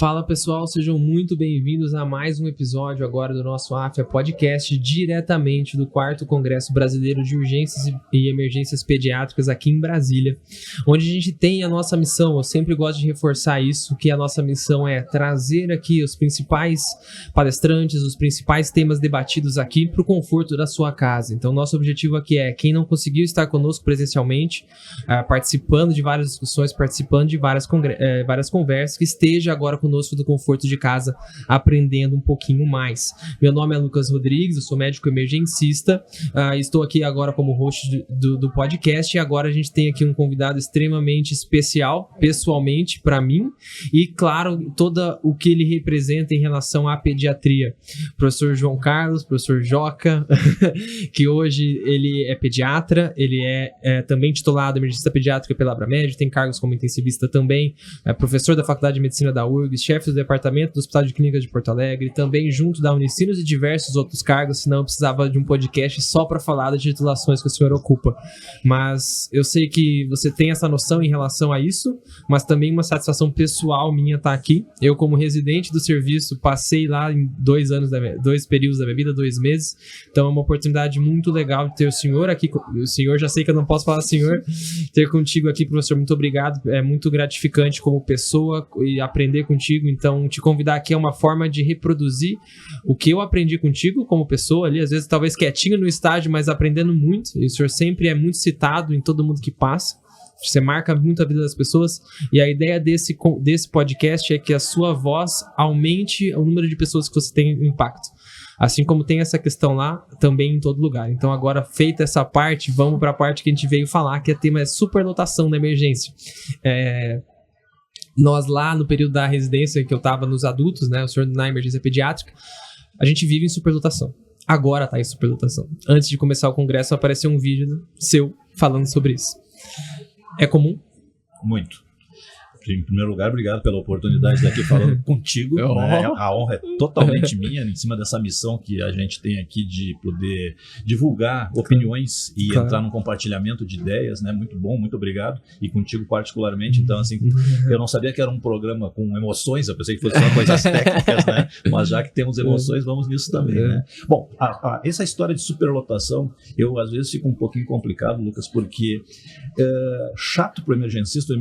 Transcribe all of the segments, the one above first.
Fala pessoal, sejam muito bem-vindos a mais um episódio agora do nosso AFIA Podcast, diretamente do 4º Congresso Brasileiro de Urgências e Emergências Pediátricas aqui em Brasília, onde a gente tem a nossa missão. Eu sempre gosto de reforçar isso, que a nossa missão é trazer aqui os principais palestrantes, os principais temas debatidos aqui para o conforto da sua casa. Então nosso objetivo aqui é, quem não conseguiu estar conosco presencialmente, participando de várias discussões, participando de várias conversas, que esteja agora conosco do conforto de casa, aprendendo um pouquinho mais. Meu nome é Lucas Rodrigues, eu sou médico emergencista, estou aqui agora como host do podcast, e agora a gente tem aqui um convidado extremamente especial, pessoalmente, para mim, e claro, todo o que ele representa em relação à pediatria. Professor João Carlos, professor Joca, que hoje ele é pediatra, ele é também titulado emergencista pediátrica pela Abramed, tem cargos como intensivista também, é professor da Faculdade de Medicina da URGS, chefe do departamento do Hospital de Clínicas de Porto Alegre, também junto da Unicinos e diversos outros cargos, senão eu precisava de um podcast só para falar das titulações que o senhor ocupa. Mas eu sei que você tem essa noção em relação a isso, mas também uma satisfação pessoal minha estar aqui. Eu, como residente do serviço, passei lá em 2 períodos da minha vida, 2 meses, então é uma oportunidade muito legal de ter o senhor aqui. O senhor, já sei que eu não posso falar senhor, ter contigo aqui, professor, muito obrigado, é muito gratificante como pessoa e aprender contigo. Então, te convidar aqui é uma forma de reproduzir o que eu aprendi contigo como pessoa ali, às vezes talvez quietinho no estágio, mas aprendendo muito, e o senhor sempre é muito citado em todo mundo que passa, você marca muito a vida das pessoas, e a ideia desse podcast é que a sua voz aumente o número de pessoas que você tem impacto. Assim como tem essa questão lá, também em todo lugar. Então agora, feita essa parte, vamos para a parte que a gente veio falar, que o tema é superlotação da emergência. Nós lá no período da residência que eu estava nos adultos, né, o senhor na emergência pediátrica, a gente vive em superlotação. Agora tá em superlotação. Antes de começar o congresso apareceu um vídeo seu falando sobre isso. É comum? Muito. Em primeiro lugar, obrigado pela oportunidade de estar aqui falando contigo. Né? A honra é totalmente minha, em cima dessa missão que a gente tem aqui de poder divulgar opiniões e entrar num compartilhamento de ideias, né? Muito bom, muito obrigado. E contigo particularmente. Então, assim, eu não sabia que era um programa com emoções, eu pensei que fosse só coisas técnicas, né? Mas já que temos emoções, vamos nisso também, né? Bom, essa história de superlotação, eu às vezes fico um pouquinho complicado, Lucas, porque chato para o emergencista,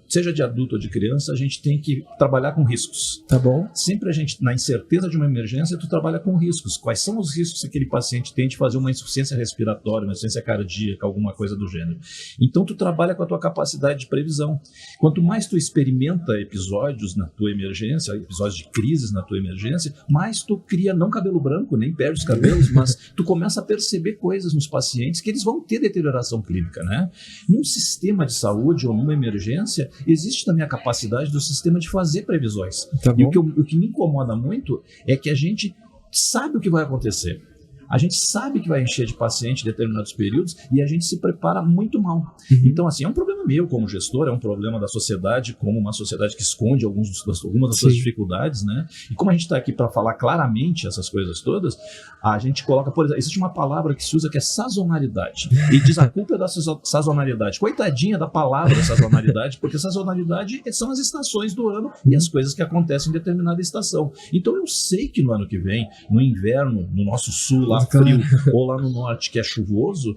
seja de adulto ou de criança, a gente tem que trabalhar com riscos. Tá bom. Sempre a gente, na incerteza de uma emergência, tu trabalha com riscos. Quais são os riscos que aquele paciente tem de fazer uma insuficiência respiratória, uma insuficiência cardíaca, alguma coisa do gênero? Então tu trabalha com a tua capacidade de previsão. Quanto mais tu experimenta episódios na tua emergência, episódios de crises na tua emergência, mais tu cria, não cabelo branco, nem perde os cabelos, mas tu começa a perceber coisas nos pacientes que eles vão ter deterioração clínica, né? Num sistema de saúde ou numa emergência, existe também a capacidade do sistema de fazer previsões. Tá bom. E o que me incomoda muito é que a gente sabe o que vai acontecer. A gente sabe que vai encher de paciente em determinados períodos e a gente se prepara muito mal. Então, assim, é um problema meu como gestor, é um problema da sociedade, como uma sociedade que esconde algumas das suas dificuldades, né? E como a gente está aqui para falar claramente essas coisas todas, a gente coloca, por exemplo, existe uma palavra que se usa que é sazonalidade. E diz a culpa é da sazonalidade. Coitadinha da palavra sazonalidade, porque sazonalidade são as estações do ano e as coisas que acontecem em determinada estação. Então, eu sei que no ano que vem, no inverno, no nosso sul, lá frio, ou lá no norte que é chuvoso,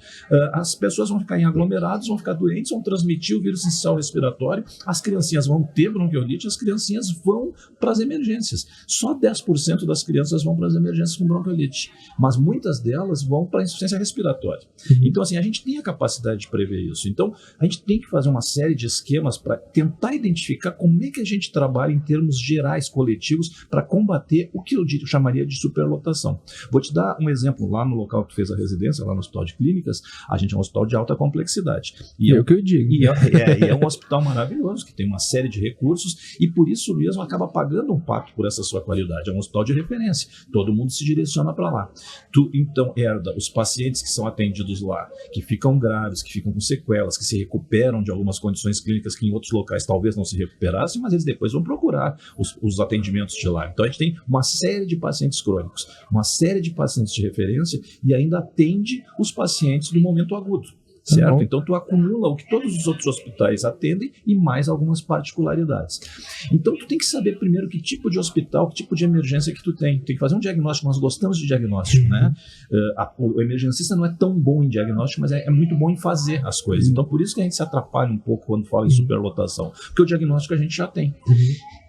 as pessoas vão ficar em aglomerados, vão ficar doentes, vão transmitir o vírus sensicial respiratório, as criancinhas vão ter bronquiolite, as criancinhas vão para as emergências. Só 10% das crianças vão para as emergências com bronquiolite, mas muitas delas vão para a insuficiência respiratória. Então, assim, a gente tem a capacidade de prever isso. Então, a gente tem que fazer uma série de esquemas para tentar identificar como é que a gente trabalha em termos gerais, coletivos, para combater o que eu chamaria de superlotação. Vou te dar um exemplo. Lá no local que tu fez a residência, lá no Hospital de Clínicas, a gente é um hospital de alta complexidade. E é o que eu digo. E é um hospital maravilhoso, que tem uma série de recursos e por isso mesmo acaba pagando um pacto por essa sua qualidade. É um hospital de referência. Todo mundo se direciona para lá. Tu, então, herda os pacientes que são atendidos lá, que ficam graves, que ficam com sequelas, que se recuperam de algumas condições clínicas que em outros locais talvez não se recuperassem, mas eles depois vão procurar os atendimentos de lá. Então, a gente tem uma série de pacientes crônicos, uma série de pacientes de referência e ainda atende os pacientes do momento agudo. certo? Então tu acumula o que todos os outros hospitais atendem e mais algumas particularidades. Então tu tem que saber primeiro que tipo de hospital, que tipo de emergência que tu tem. Tem que fazer um diagnóstico, nós gostamos de diagnóstico, né? O emergencista não é tão bom em diagnóstico, mas é muito bom em fazer as coisas. Então por isso que a gente se atrapalha um pouco quando fala em superlotação, porque o diagnóstico a gente já tem.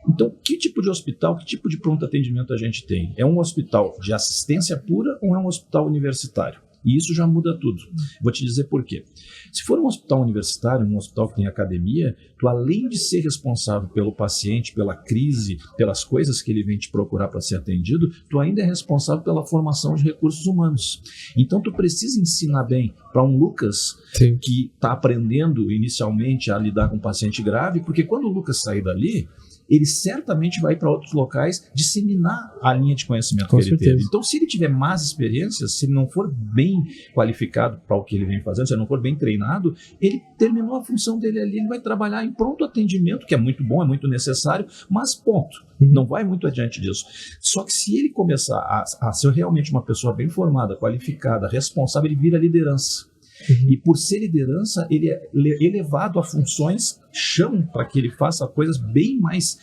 Então, que tipo de hospital, que tipo de pronto atendimento a gente tem? É um hospital de assistência pura ou é um hospital universitário? E isso já muda tudo. Vou te dizer por quê. Se for um hospital universitário, um hospital que tem academia, tu além de ser responsável pelo paciente, pela crise, pelas coisas que ele vem te procurar para ser atendido, tu ainda é responsável pela formação de recursos humanos. Então tu precisa ensinar bem para um Lucas que está aprendendo inicialmente a lidar com um paciente grave, porque quando o Lucas sair dali, ele certamente vai para outros locais disseminar a linha de conhecimento que ele teve. Então, se ele tiver más experiências, se ele não for bem qualificado para o que ele vem fazendo, se ele não for bem treinado, ele terminou a função dele ali, ele vai trabalhar em pronto atendimento, que é muito bom, é muito necessário, mas ponto. Não vai muito adiante disso. Só que se ele começar a ser realmente uma pessoa bem formada, qualificada, responsável, ele vira liderança. E por ser liderança, ele é elevado a funções, chamam para que ele faça coisas bem mais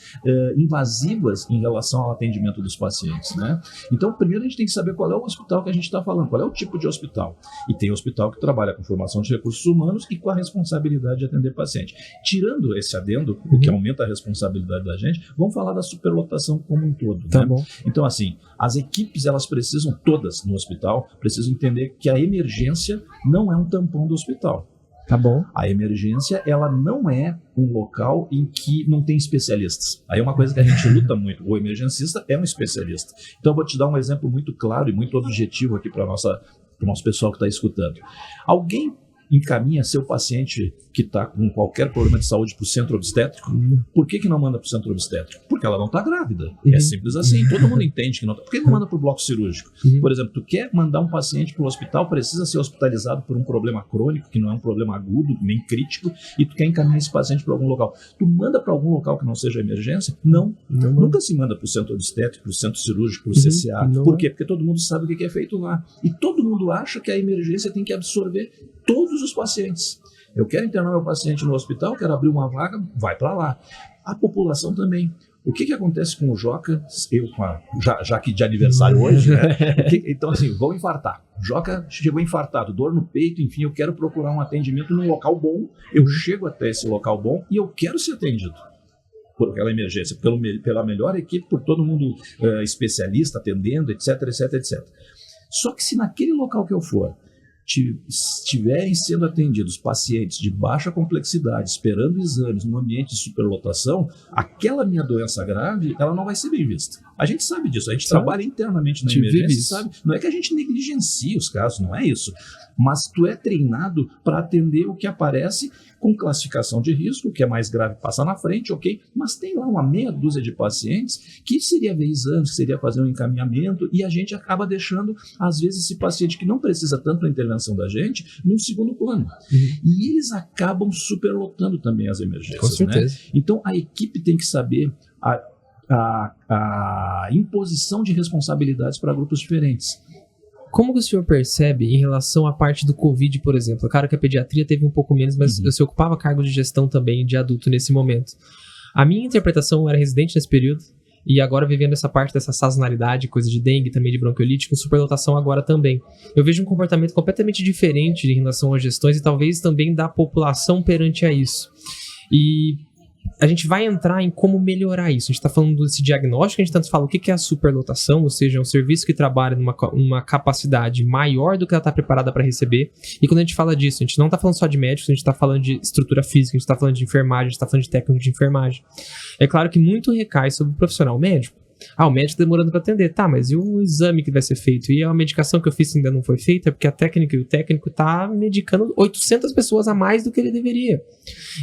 invasivas em relação ao atendimento dos pacientes, né? Então, primeiro a gente tem que saber qual é o hospital que a gente está falando, qual é o tipo de hospital. E tem hospital que trabalha com formação de recursos humanos e com a responsabilidade de atender paciente. Tirando esse adendo, o que aumenta a responsabilidade da gente, vamos falar da superlotação como um todo, né? Bom. Então, assim, as equipes, elas precisam, todas no hospital, precisam entender que a emergência não é um tampão do hospital. Tá bom. A emergência, ela não é um local em que não tem especialistas. Aí é uma coisa que a gente luta muito. O emergencista é um especialista. Então eu vou te dar um exemplo muito claro e muito objetivo aqui para o nosso pessoal que está escutando. Alguém encaminha seu paciente que está com qualquer problema de saúde para o centro obstétrico. Por que não manda para o centro obstétrico? Porque ela não está grávida. É simples assim. Todo mundo entende que não está. Por que não manda para o bloco cirúrgico? Por exemplo, tu quer mandar um paciente para o hospital, precisa ser hospitalizado por um problema crônico, que não é um problema agudo, nem crítico, e tu quer encaminhar esse paciente para algum local. Tu manda para algum local que não seja emergência? Não. Nunca se manda para o centro obstétrico, para o centro cirúrgico, para o CCA. Por quê? Porque todo mundo sabe o que é feito lá. E todo mundo acha que a emergência tem que absorver todos os pacientes. Eu quero internar meu paciente no hospital, quero abrir uma vaga, vai para lá. A população também. O que acontece com o Joca, já que de aniversário hoje, né? Então assim, vou infartar. Joca chegou infartado, dor no peito, enfim, eu quero procurar um atendimento num local bom, eu chego até esse local bom e eu quero ser atendido por aquela emergência, pela melhor equipe, por todo mundo especialista atendendo, etc, etc, etc. Só que se naquele local que eu for, estiverem sendo atendidos pacientes de baixa complexidade, esperando exames num ambiente de superlotação, aquela minha doença grave, ela não vai ser bem vista. A gente sabe disso, a gente trabalha internamente na emergência, sabe? Não é que a gente negligencia os casos, não é isso. Mas tu é treinado para atender o que aparece com classificação de risco, o que é mais grave passa na frente, ok? Mas tem lá uma meia dúzia de pacientes que seria ver exames, que seria fazer um encaminhamento, e a gente acaba deixando, às vezes, esse paciente que não precisa tanto da intervenção da gente, num segundo plano. E eles acabam superlotando também as emergências. Com certeza. Né? Então, a equipe tem que saber a imposição de responsabilidades para grupos diferentes. Como que o senhor percebe em relação à parte do Covid, por exemplo? Claro que a pediatria teve um pouco menos, mas você ocupava cargo de gestão também de adulto nesse momento. A minha interpretação, eu era residente nesse período, e agora vivendo essa parte dessa sazonalidade, coisa de dengue, também de bronquiolite, com superlotação agora também. Eu vejo um comportamento completamente diferente em relação às gestões e talvez também da população perante a isso. E a gente vai entrar em como melhorar isso. A gente está falando desse diagnóstico, a gente tanto fala o que é a superlotação, ou seja, é um serviço que trabalha numa capacidade maior do que ela está preparada para receber. E quando a gente fala disso, a gente não está falando só de médicos, a gente está falando de estrutura física, a gente está falando de enfermagem, a gente está falando de técnico de enfermagem. É claro que muito recai sobre o profissional médico. O médico demorando para atender. Tá, mas e o exame que vai ser feito? E a medicação que eu fiz ainda não foi feita? Porque a técnica e o técnico tá medicando 800 pessoas a mais do que ele deveria.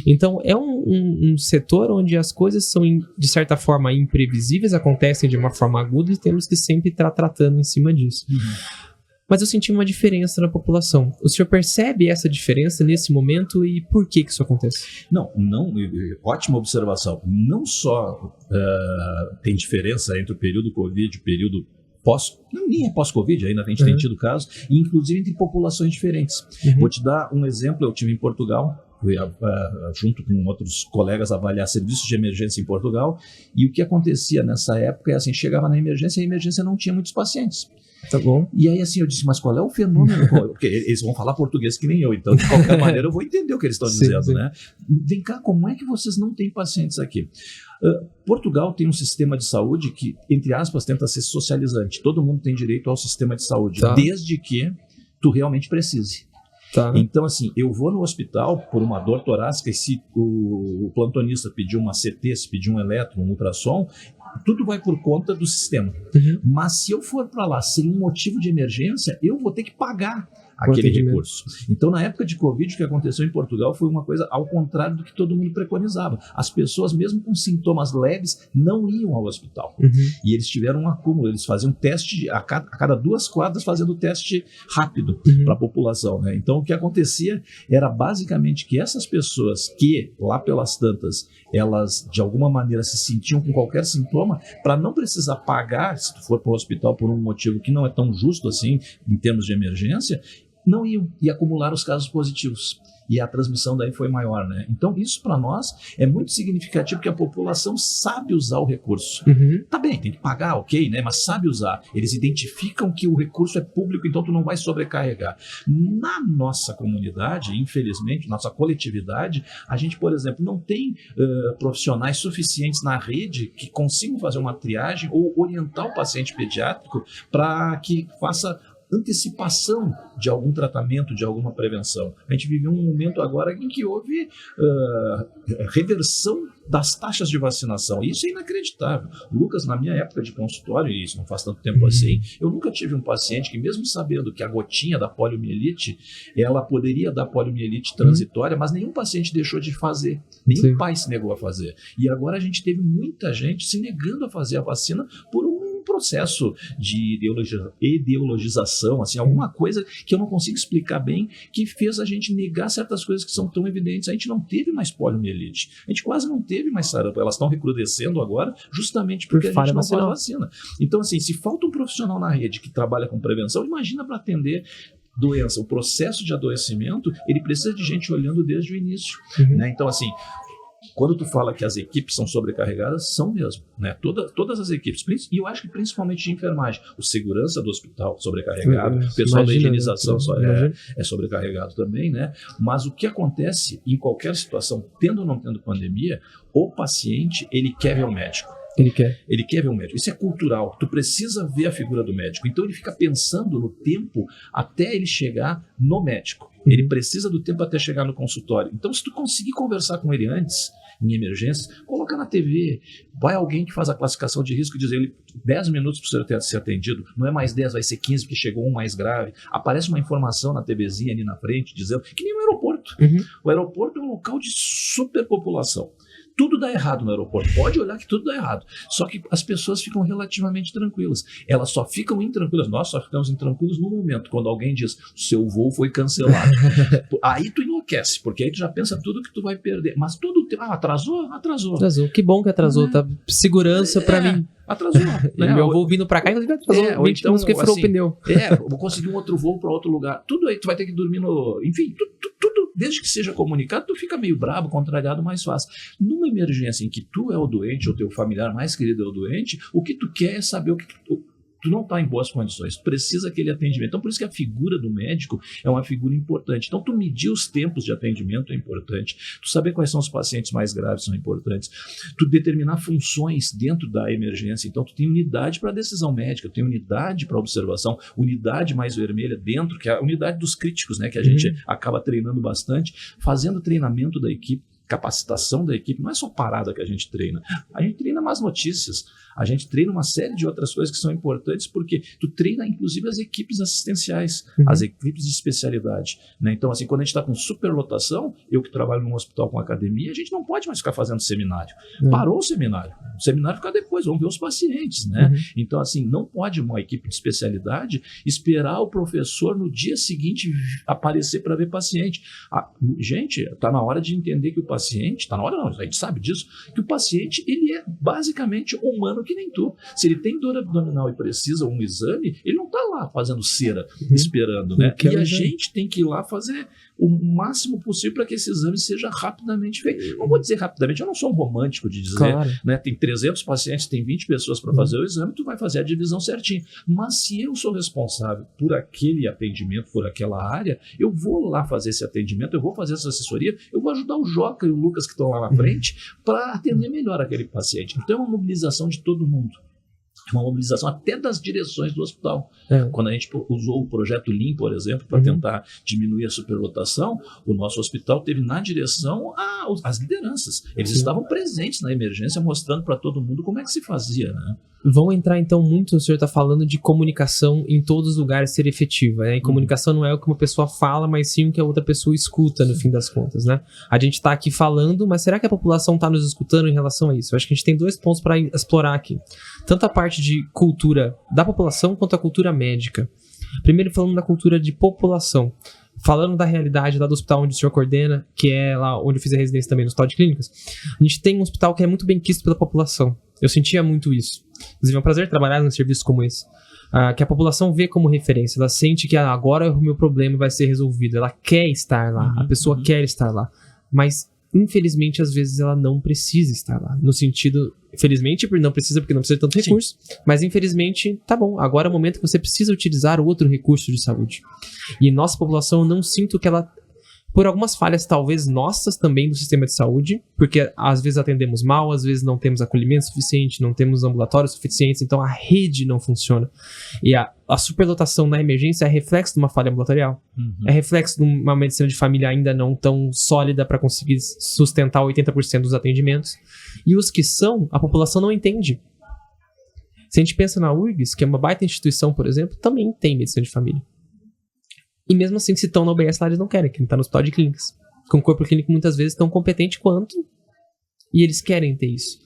Então, é um setor onde as coisas são, de certa forma, imprevisíveis, acontecem de uma forma aguda e temos que sempre estar tratando em cima disso. Mas eu senti uma diferença na população. O senhor percebe essa diferença nesse momento e por que isso acontece? Não, ótima observação. Não só tem diferença entre o período Covid e o período nem é pós-Covid, ainda a gente tem tido casos, inclusive entre populações diferentes. Vou te dar um exemplo, eu estive em Portugal, fui junto com outros colegas avaliar serviços de emergência em Portugal, e o que acontecia nessa época é assim, chegava na emergência e a emergência não tinha muitos pacientes. Tá bom. E aí assim, eu disse, mas qual é o fenômeno? Porque eles vão falar português que nem eu, então de qualquer maneira eu vou entender o que eles estão dizendo, né? Vem cá, como é que vocês não têm pacientes aqui? Portugal tem um sistema de saúde que, entre aspas, tenta ser socializante. Todo mundo tem direito ao sistema de saúde, desde que tu realmente precise. Então, assim, eu vou no hospital por uma dor torácica e se o plantonista pedir uma CT, se pedir um eletro, um ultrassom, tudo vai por conta do sistema. Mas se eu for para lá sem um motivo de emergência, eu vou ter que pagar aquele recurso. Então, na época de Covid, o que aconteceu em Portugal foi uma coisa ao contrário do que todo mundo preconizava. As pessoas, mesmo com sintomas leves, não iam ao hospital. E eles tiveram um acúmulo, eles faziam teste a cada 2 quadras, fazendo teste rápido para a população, né? Então, o que acontecia era basicamente que essas pessoas que, lá pelas tantas, elas de alguma maneira se sentiam com qualquer sintoma, para não precisar pagar, se tu for para o hospital por um motivo que não é tão justo assim, em termos de emergência, não iam e acumularam os casos positivos. E a transmissão daí foi maior, né? Então, isso para nós é muito significativo, porque a população sabe usar o recurso. Tá bem, tem que pagar, ok, né? Mas sabe usar. Eles identificam que o recurso é público, então tu não vai sobrecarregar. Na nossa comunidade, infelizmente, nossa coletividade, a gente, por exemplo, não tem profissionais suficientes na rede que consigam fazer uma triagem ou orientar o paciente pediátrico para que faça antecipação de algum tratamento, de alguma prevenção. A gente vive um momento agora em que houve reversão das taxas de vacinação. E isso é inacreditável. Lucas, na minha época de consultório, e isso não faz tanto tempo assim, eu nunca tive um paciente que, mesmo sabendo que a gotinha da poliomielite, ela poderia dar poliomielite transitória, mas nenhum paciente deixou de fazer. Nenhum pai se negou a fazer. E agora a gente teve muita gente se negando a fazer a vacina por um processo de ideologização, assim, alguma coisa que eu não consigo explicar bem, que fez a gente negar certas coisas que são tão evidentes. A gente não teve mais poliomielite, a gente quase não teve mais sarampo, elas estão recrudescendo agora justamente porque a gente não faz vacina. Então, assim, se falta um profissional na rede que trabalha com prevenção, imagina para atender doença, o processo de adoecimento, ele precisa de gente olhando desde o início, né? Então, assim, quando tu fala que as equipes são sobrecarregadas, são mesmo, né? Todas as equipes, e eu acho que principalmente de enfermagem, o segurança do hospital sobrecarregado, o pessoal da higienização é sobrecarregado também, né? Mas o que acontece em qualquer situação, tendo ou não tendo pandemia, o paciente, ele quer ver o médico. Ele quer ver um médico. Isso é cultural. Tu precisa ver a figura do médico. Então ele fica pensando no tempo até ele chegar no médico. Ele precisa do tempo até chegar no consultório. Então, se tu conseguir conversar com ele antes, em emergência, coloca na TV. Vai alguém que faz a classificação de risco e diz ele 10 minutos para o senhor ser atendido. Não é mais 10, vai ser 15 porque chegou um mais grave. Aparece uma informação na TVzinha ali na frente dizendo que nem o aeroporto. O aeroporto é um local de superpopulação. Tudo dá errado no aeroporto. Pode olhar que tudo dá errado. Só que as pessoas ficam relativamente tranquilas. Elas só ficam intranquilas. Nós só ficamos intranquilos no momento, quando alguém diz, o seu voo foi cancelado. Aí tu enlouquece, porque aí tu já pensa tudo que tu vai perder. Mas tudo... atrasou. Que bom que atrasou. Tá? Segurança pra mim. Atrasou. Né? Meu voo vindo pra cá, inclusive atrasou. 20 então, minutos que furou o pneu. Vou conseguir um outro voo para outro lugar. Tudo aí, tu vai ter que dormir no... Enfim, tudo, desde que seja comunicado, tu fica meio brabo, contrariado, mais fácil. Numa emergência em que tu é o doente, ou teu familiar mais querido é o doente, o que tu quer é saber o que tu não está em boas condições, tu precisa aquele atendimento. Então, por isso que a figura do médico é uma figura importante. Então, tu medir os tempos de atendimento é importante, tu saber quais são os pacientes mais graves são importantes, tu determinar funções dentro da emergência. Então, tu tem unidade para decisão médica, tu tem unidade para observação, unidade mais vermelha dentro, que é a unidade dos críticos, né, que a gente acaba treinando bastante, fazendo treinamento da equipe, capacitação da equipe. Não é só parada que a gente treina más notícias, a gente treina uma série de outras coisas que são importantes, porque tu treina inclusive as equipes assistenciais, as equipes de especialidade, né? Então, assim, quando a gente está com superlotação, eu que trabalho num hospital com academia, a gente não pode mais ficar fazendo seminário. Parou o seminário fica depois, vamos ver os pacientes, né? Então, assim, não pode uma equipe de especialidade esperar o professor no dia seguinte aparecer para ver paciente. Gente, está na hora de entender que o paciente, está na hora não, a gente sabe disso, que o paciente, ele é basicamente humano que nem tu. Se ele tem dor abdominal e precisa um exame, ele não está lá fazendo cera, esperando, né? E a gente tem que ir lá fazer o máximo possível para que esse exame seja rapidamente feito. Não vou dizer rapidamente, eu não sou um romântico de dizer, né? Tem 300 pacientes, tem 20 pessoas para fazer o exame, tu vai fazer a divisão certinho. Mas se eu sou responsável por aquele atendimento, por aquela área, eu vou lá fazer esse atendimento, eu vou fazer essa assessoria, eu vou ajudar o Joca e o Lucas que estão lá na frente para atender melhor aquele paciente. Então é uma mobilização de todo mundo. Uma mobilização até das direções do hospital. Quando a gente usou o projeto Lean, por exemplo, para tentar diminuir a superlotação, o nosso hospital teve na direção as lideranças. Eles estavam presentes na emergência, mostrando para todo mundo como é que se fazia, né? Vamos entrar então muito, o senhor está falando de comunicação em todos os lugares ser efetiva, né? E comunicação não é o que uma pessoa fala, mas sim o que a outra pessoa escuta no fim das contas, né? A gente está aqui falando, mas será que a população está nos escutando em relação a isso? Eu acho que a gente tem 2 pontos para explorar aqui. Tanto a parte de cultura da população quanto a cultura médica. Primeiro falando da cultura de população. Falando da realidade lá do hospital onde o senhor coordena, que é lá onde eu fiz a residência também, no Hospital de Clínicas, a gente tem um hospital que é muito bem quisto pela população. Eu sentia muito isso. Inclusive é um prazer trabalhar num serviço como esse. Que a população vê como referência, ela sente que agora o meu problema vai ser resolvido, ela quer estar lá, a pessoa quer estar lá. Mas, infelizmente, às vezes ela não precisa estar lá. No sentido, infelizmente, porque não precisa de tanto recurso, mas infelizmente, tá bom, agora é o momento que você precisa utilizar outro recurso de saúde. E nossa população, eu não sinto que ela, por algumas falhas talvez nossas também do sistema de saúde, porque às vezes atendemos mal, às vezes não temos acolhimento suficiente, não temos ambulatórios suficientes, então a rede não funciona. E a superlotação na emergência é reflexo de uma falha ambulatorial. É reflexo de uma medicina de família ainda não tão sólida para conseguir sustentar 80% dos atendimentos. E os que são, a população não entende. Se a gente pensa na URGS, que é uma baita instituição, por exemplo, também tem medicina de família. E mesmo assim, se estão na UBS lá, eles não querem, que ele está no Hospital de Clínicas. Com o corpo clínico muitas vezes tão competente quanto, e eles querem ter isso.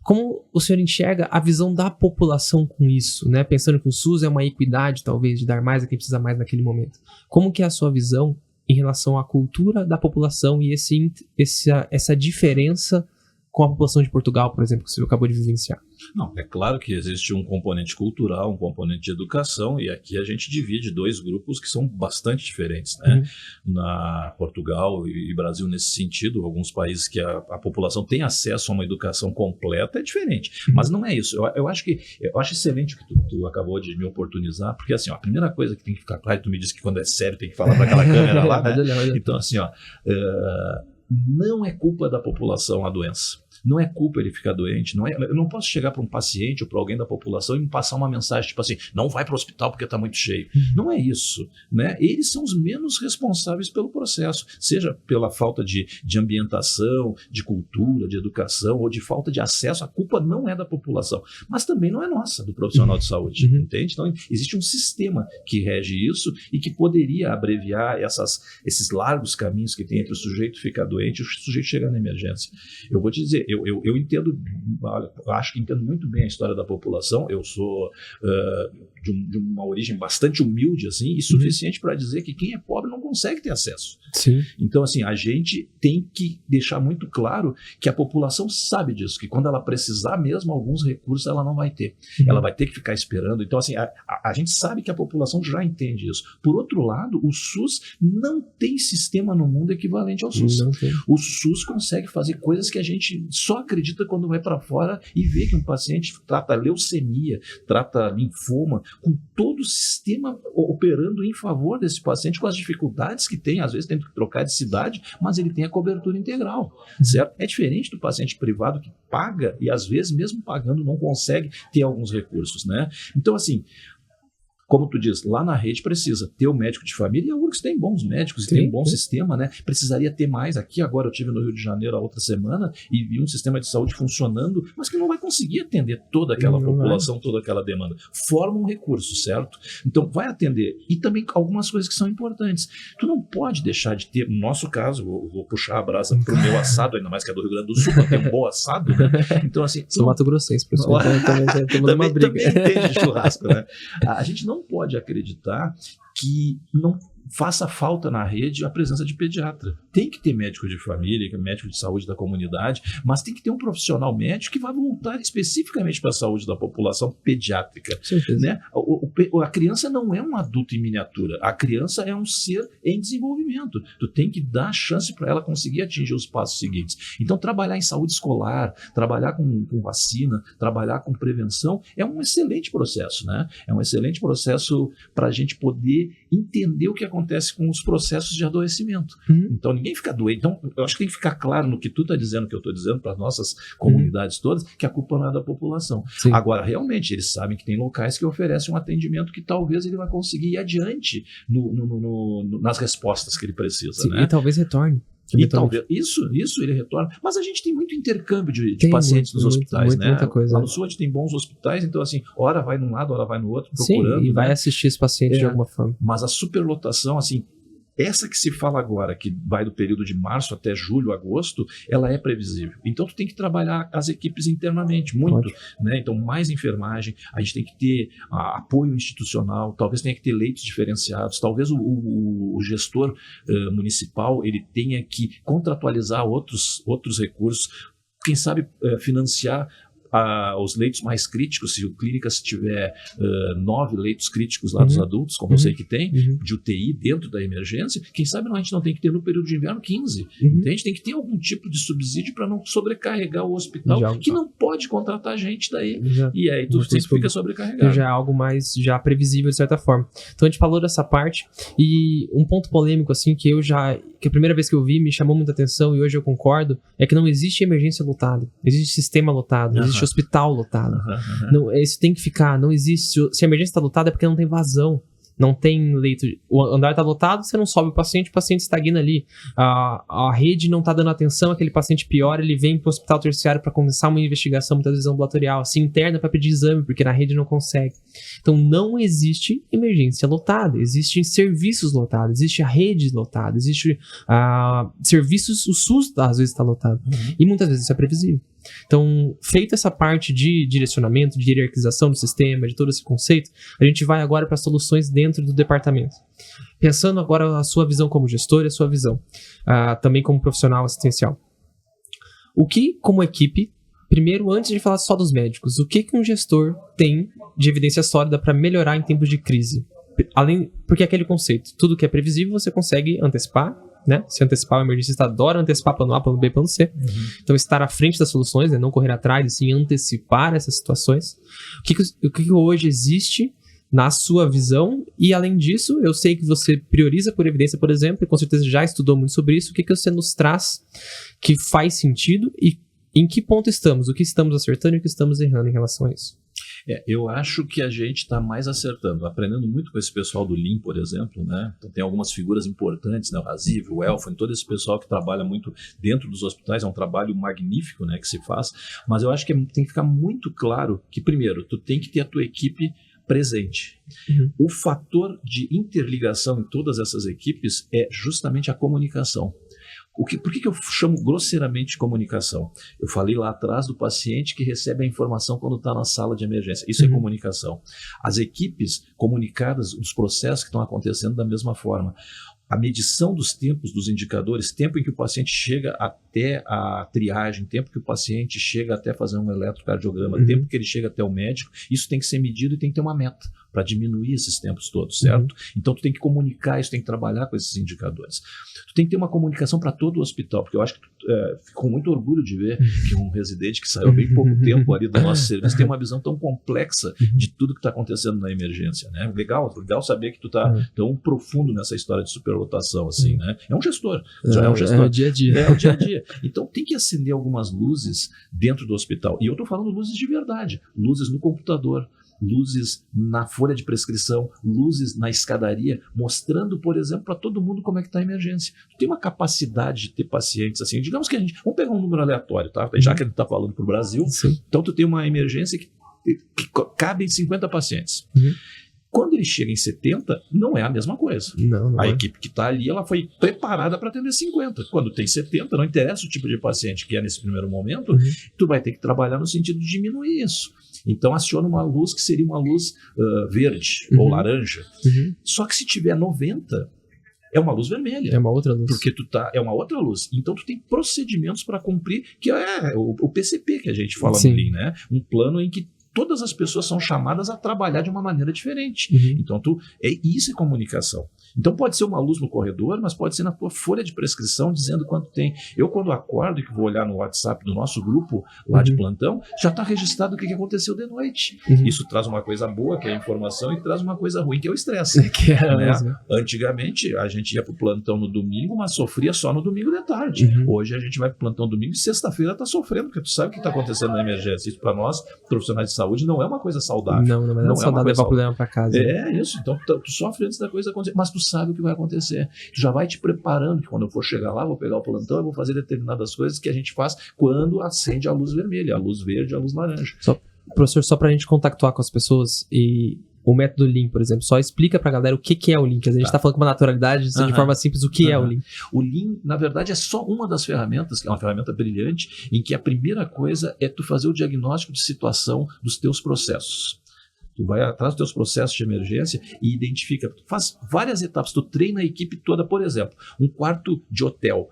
Como o senhor enxerga a visão da população com isso, né? Pensando que o SUS é uma equidade, talvez, de dar mais a quem precisa mais naquele momento. Como que é a sua visão em relação à cultura da população e essa diferença com a população de Portugal, por exemplo, que o senhor acabou de vivenciar? Não, é claro que existe um componente cultural, um componente de educação, e aqui a gente divide 2 grupos que são bastante diferentes, né? Na Portugal e Brasil, nesse sentido, alguns países que a população tem acesso a uma educação completa é diferente, mas não é isso. Eu acho excelente o que tu acabou de me oportunizar, porque assim, ó, a primeira coisa que tem que ficar claro, tu me disse que quando é sério tem que falar para aquela câmera lá, né? Então assim, ó, não é culpa da população a doença. Não é culpa ele ficar doente. Eu não posso chegar para um paciente ou para alguém da população e me passar uma mensagem tipo assim, não vai para o hospital porque está muito cheio. Não é isso, né? Eles são os menos responsáveis pelo processo, seja pela falta de ambientação, de cultura, de educação ou de falta de acesso. A culpa não é da população, mas também não é nossa, do profissional de saúde, entende? Então existe um sistema que rege isso e que poderia abreviar esses largos caminhos que tem entre o sujeito ficar doente e o sujeito chegar na emergência. Eu vou te dizer, eu entendo, acho que entendo muito bem a história da população. Eu sou de uma origem bastante humilde assim, e suficiente para dizer que quem é pobre não consegue ter acesso. Sim. Então assim, a gente tem que deixar muito claro que a população sabe disso, que quando ela precisar mesmo alguns recursos ela não vai ter. Ela vai ter que ficar esperando. Então assim, a gente sabe que a população já entende isso. Por outro lado, o SUS não tem sistema no mundo equivalente ao SUS. O SUS consegue fazer coisas que a gente só acredita quando vai para fora e vê que um paciente trata leucemia, trata linfoma, com todo o sistema operando em favor desse paciente, com as dificuldades que tem, às vezes tem que trocar de cidade, mas ele tem a cobertura integral, certo? É diferente do paciente privado que paga e às vezes mesmo pagando não consegue ter alguns recursos, né? Então assim, como tu diz, lá na rede precisa ter o médico de família, e a URGS tem bons médicos e tem um bom sistema, né? Precisaria ter mais. Aqui agora eu estive no Rio de Janeiro a outra semana e vi um sistema de saúde funcionando, mas que não vai conseguir atender toda aquela população, toda aquela demanda. Forma um recurso, certo? Então vai atender. E também algumas coisas que são importantes. Tu não pode deixar de ter, no nosso caso, vou puxar a brasa pro meu assado, ainda mais que é do Rio Grande do Sul, para ter um bom assado, né? Então assim... Sou Mato Grossense, pessoal. Também entende de churrasco, né? A gente não pode acreditar que não faça falta na rede a presença de pediatra. tem que ter médico de família, médico de saúde da comunidade, mas tem que ter um profissional médico que vai voltar especificamente para a saúde da população pediátrica. Né? A criança não é um adulto em miniatura, a criança é um ser em desenvolvimento. Tu tem que dar chance para ela conseguir atingir os passos seguintes. Então, trabalhar em saúde escolar, trabalhar com vacina, trabalhar com prevenção é um excelente processo, né? É um excelente processo para a gente poder entender o que acontece com os processos de adoecimento. Então, ninguém fica doente. Então, eu acho que tem que ficar claro no que tu está dizendo, que eu estou dizendo para as nossas comunidades todas, que a culpa não é da população. Sim. Agora, realmente, eles sabem que tem locais que oferecem um atendimento que talvez ele vai conseguir ir adiante nas respostas que ele precisa. Sim, né? E talvez retorne. E talvez isso ele retorna. Mas a gente tem muito intercâmbio de pacientes nos hospitais, né? Muita coisa. Lá no Sul a gente tem bons hospitais, então assim, hora vai num lado, hora vai no outro, procurando. Sim, e vai assistir esse paciente de alguma forma. Mas a superlotação, assim, essa que se fala agora, que vai do período de março até julho, agosto, ela é previsível. Então, tu tem que trabalhar as equipes internamente, muito. Né? Então, mais enfermagem, a gente tem que ter apoio institucional, talvez tenha que ter leitos diferenciados, talvez o gestor municipal ele tenha que contratualizar outros recursos, quem sabe financiar os leitos mais críticos. Se o clínica tiver 9 leitos críticos lá dos adultos, como eu sei que tem, de UTI dentro da emergência, quem sabe a gente não tem que ter no período de inverno 15. A gente tem que ter algum tipo de subsídio para não sobrecarregar o hospital, que não pode contratar gente daí. E aí tu sempre fica sobrecarregado. Já é algo mais já previsível de certa forma. Então a gente falou dessa parte, e um ponto polêmico assim que a primeira vez que eu vi me chamou muita atenção, e hoje eu concordo, é que não existe emergência lotada, existe sistema lotado, existe hospital lotado. Não, isso tem que ficar, não existe. Se a emergência está lotada é porque não tem vazão. Não tem leito. O andar está lotado, você não sobe o paciente estagna ali. A rede não está dando atenção, aquele paciente piora, ele vem para o hospital terciário para começar uma investigação, muitas vezes ambulatorial, assim, interna para pedir exame, porque na rede não consegue. Então não existe emergência lotada, existem serviços lotados, existe a rede lotada, existe serviços, o SUS às vezes está lotado. E muitas vezes isso é previsível. Então, feita essa parte de direcionamento, de hierarquização do sistema, de todo esse conceito, a gente vai agora para soluções dentro do departamento. Pensando agora a sua visão como gestor e a sua visão também como profissional assistencial. O que, como equipe, primeiro, antes de falar só dos médicos, o que um gestor tem de evidência sólida para melhorar em tempos de crise? Porque é aquele conceito, tudo que é previsível você consegue antecipar, né? Se antecipar, o emergencista adora antecipar plano A, plano B, plano C. Então, estar à frente das soluções, né? Não correr atrás, e sim antecipar essas situações. O que hoje existe na sua visão? E, além disso, eu sei que você prioriza por evidência, por exemplo, e com certeza já estudou muito sobre isso. O que você nos traz que faz sentido e em que ponto estamos? O que estamos acertando e o que estamos errando em relação a isso? Eu acho que a gente está mais acertando, aprendendo muito com esse pessoal do Lean, por exemplo, né? Então, tem algumas figuras importantes, né? O Raziv, o Elfan, todo esse pessoal que trabalha muito dentro dos hospitais, é um trabalho magnífico, né, que se faz, mas eu acho que tem que ficar muito claro que, primeiro, tu tem que ter a tua equipe presente. O fator de interligação em todas essas equipes é justamente a comunicação. Por que eu chamo grosseiramente de comunicação? Eu falei lá atrás do paciente que recebe a informação quando está na sala de emergência. Isso é comunicação. As equipes comunicadas, os processos que estão acontecendo da mesma forma. A medição dos tempos, dos indicadores, tempo em que o paciente chega até a triagem, tempo que o paciente chega até fazer um eletrocardiograma, tempo que ele chega até o médico, isso tem que ser medido e tem que ter uma meta para diminuir esses tempos todos, certo? Então, tu tem que comunicar isso, tem que trabalhar com esses indicadores. Tu tem que ter uma comunicação para todo o hospital, porque eu acho que fico com muito orgulho de ver que um residente que saiu há bem pouco tempo ali do nosso serviço tem uma visão tão complexa de tudo que está acontecendo na emergência, né? Legal saber que tu está tão profundo nessa história de superlotação, assim, né? É um gestor, já é um gestor. É o dia a dia. É o dia a dia. Então, tem que acender algumas luzes dentro do hospital. E eu estou falando luzes de verdade, luzes no computador, luzes na folha de prescrição, luzes na escadaria, mostrando, por exemplo, para todo mundo como é que está a emergência. Tu tem uma capacidade de ter pacientes assim, digamos que vamos pegar um número aleatório, tá? Já que a gente está falando para o Brasil, então tu tem uma emergência que cabe em 50 pacientes. Quando ele chega em 70, não é a mesma coisa. Não a equipe que está ali, ela foi preparada para atender 50. Quando tem 70, não interessa o tipo de paciente que é nesse primeiro momento, tu vai ter que trabalhar no sentido de diminuir isso. Então, aciona uma luz que seria uma luz verde ou laranja. Só que se tiver 90, é uma luz vermelha. É uma outra luz. Porque é uma outra luz. Então tu tem procedimentos para cumprir, que é o PCP que a gente fala no Lean, né? Um plano em que todas as pessoas são chamadas a trabalhar de uma maneira diferente. Então, isso é comunicação. Então, pode ser uma luz no corredor, mas pode ser na tua folha de prescrição dizendo quanto tem. Eu, quando acordo e que vou olhar no WhatsApp do nosso grupo lá de plantão, já está registrado o que aconteceu de noite. Isso traz uma coisa boa, que é a informação, e traz uma coisa ruim, que é o estresse. Né? Antigamente, a gente ia para o plantão no domingo, mas sofria só no domingo de tarde. Hoje, a gente vai para o plantão domingo e sexta-feira está sofrendo, porque tu sabe o que está acontecendo na emergência. Isso, para nós, profissionais de saúde, não é uma coisa saudável. Não é saudável levar o problema para casa. É isso. Então, tu sofre antes da coisa acontecer, mas tu sabe o que vai acontecer. Tu já vai te preparando, que quando eu for chegar lá, vou pegar o plantão e vou fazer determinadas coisas que a gente faz quando acende a luz vermelha, a luz verde, a luz laranja. Professor, só para a gente contactuar com as pessoas e o método Lean, por exemplo, só explica pra galera o que é o Lean, que a gente tá falando com uma naturalidade, de forma simples, o que é o Lean. O Lean, na verdade, é só uma das ferramentas, que é uma ferramenta brilhante, em que a primeira coisa é tu fazer o diagnóstico de situação dos teus processos. Tu vai atrás dos teus processos de emergência e identifica, tu faz várias etapas, tu treina a equipe toda, por exemplo, um quarto de hotel,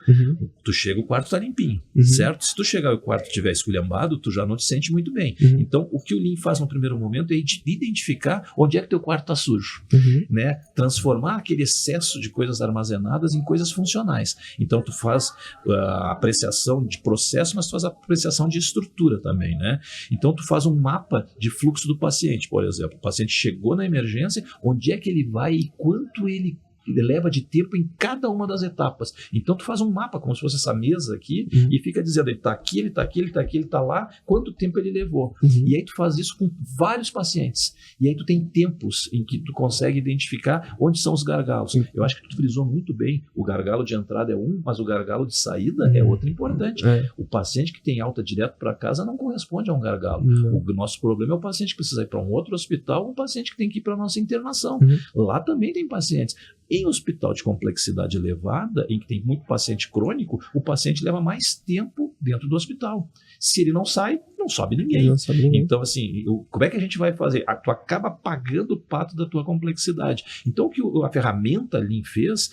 tu chega, o quarto tá limpinho, certo? Se tu chegar e o quarto estiver esculhambado, tu já não te sente muito bem. Então, o que o Lean faz no primeiro momento é identificar onde é que teu quarto tá sujo, né? Transformar aquele excesso de coisas armazenadas em coisas funcionais. Então, tu faz a apreciação de processo, mas tu faz a apreciação de estrutura também, né? Então, tu faz um mapa de fluxo do paciente, por exemplo. O paciente chegou na emergência, onde é que ele vai e quanto ele leva de tempo em cada uma das etapas. Então, tu faz um mapa, como se fosse essa mesa aqui, e fica dizendo, ele está aqui, ele está aqui, ele está aqui, ele está lá, quanto tempo ele levou. E aí tu faz isso com vários pacientes. E aí tu tem tempos em que tu consegue identificar onde são os gargalos. Eu acho que tu frisou muito bem, o gargalo de entrada é um, mas o gargalo de saída é outro importante. O paciente que tem alta direto para casa não corresponde a um gargalo. O nosso problema é o paciente que precisa ir para um outro hospital, ou um paciente que tem que ir para a nossa internação. Lá também tem pacientes. Em hospital de complexidade elevada, em que tem muito paciente crônico, o paciente leva mais tempo dentro do hospital. Se ele não sai, não sobe ninguém. Então, assim, como é que a gente vai fazer? Tu acaba pagando o pato da tua complexidade. Então, o que a ferramenta Lean fez,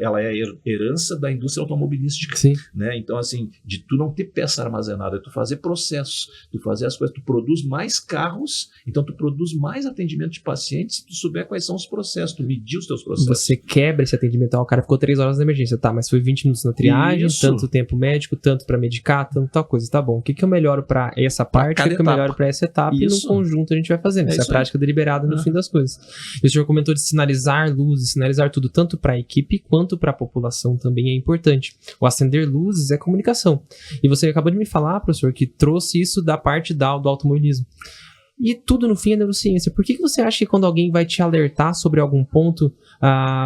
ela é a herança da indústria automobilística. Né? Então, assim, de tu não ter peça armazenada, tu fazer processos, tu fazer as coisas, tu produz mais carros, então tu produz mais atendimento de pacientes se tu souber quais são os processos, tu medir os teus processos. Você quebra esse atendimento, o cara ficou 3 horas na emergência, tá, mas foi 20 minutos na triagem, tanto tempo médico, tanto para medicar, tanto tal coisa, tá bom. O que eu melhoro para essa parte, o que eu melhoro para essa etapa, e no conjunto a gente vai fazendo. Essa é a prática deliberada no fim das coisas. E o senhor comentou de sinalizar luzes, sinalizar tudo, tanto para a equipe quanto para a população também é importante. O acender luzes é comunicação. E você acabou de me falar, professor, que trouxe isso da parte do automobilismo. E tudo no fim é neurociência. Por que você acha que quando alguém vai te alertar sobre algum ponto,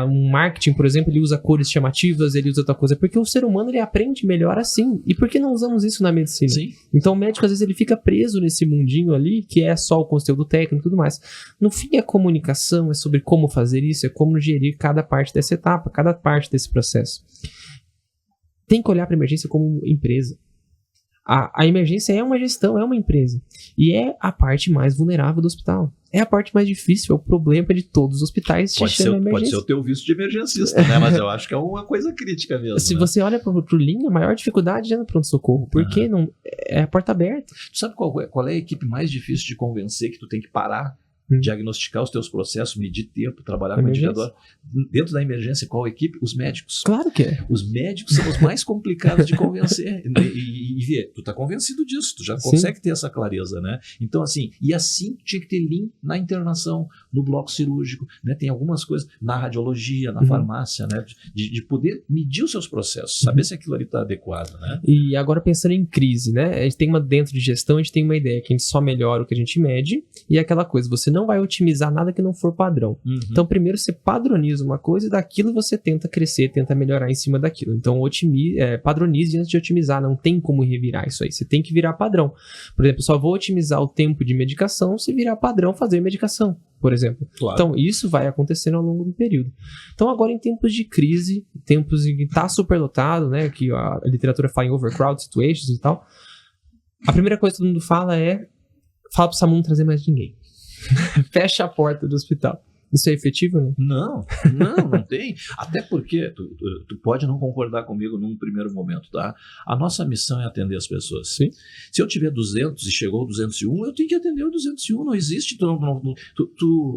um marketing, por exemplo, ele usa cores chamativas, ele usa outra coisa? Porque o ser humano ele aprende melhor assim. E por que não usamos isso na medicina? Então o médico às vezes ele fica preso nesse mundinho ali, que é só o conteúdo técnico e tudo mais. No fim é comunicação, é sobre como fazer isso, é como gerir cada parte dessa etapa, cada parte desse processo. Tem que olhar para a emergência como empresa. A emergência é uma gestão, é uma empresa. E é a parte mais vulnerável do hospital. É a parte mais difícil, é o problema de todos os hospitais. Pode ser o teu visto de emergencista, né? Mas eu acho que é uma coisa crítica mesmo. Se você olha pro Lean, a maior dificuldade é no pronto-socorro. Porque não, é a porta aberta. Tu sabe qual é a equipe mais difícil de convencer que tu tem que parar? Diagnosticar os teus processos, medir tempo, trabalhar com indicador. Dentro da emergência, qual equipe? Os médicos. Claro que é. Os médicos são os mais complicados de convencer. E ver, tu tá convencido disso, tu já consegue ter essa clareza, né? Então, assim, e assim tinha que ter Lean na internação, no bloco cirúrgico, né? Tem algumas coisas na radiologia, na farmácia, né? De poder medir os seus processos, saber se aquilo ali tá adequado, né? E agora pensando em crise, né? A gente tem dentro de gestão, a gente tem uma ideia que a gente só melhora o que a gente mede, e aquela coisa, você não vai otimizar nada que não for padrão. Então, primeiro você padroniza uma coisa e daquilo você tenta crescer, tenta melhorar em cima daquilo. Então, padronize antes de otimizar. Não tem como revirar isso aí. Você tem que virar padrão. Por exemplo, só vou otimizar o tempo de medicação se virar padrão fazer medicação, por exemplo. Claro. Então, isso vai acontecendo ao longo do período. Então, agora em tempos de crise, tempos em que está superlotado, né, que a literatura fala em overcrowd situations e tal, a primeira coisa que todo mundo fala para o SAMU não trazer mais ninguém. Fecha a porta do hospital. Isso é efetivo, né? Não tem. Até porque, tu pode não concordar comigo num primeiro momento, tá? A nossa missão é atender as pessoas. Sim. Se eu tiver 200 e chegou o 201, eu tenho que atender o 201. Não existe.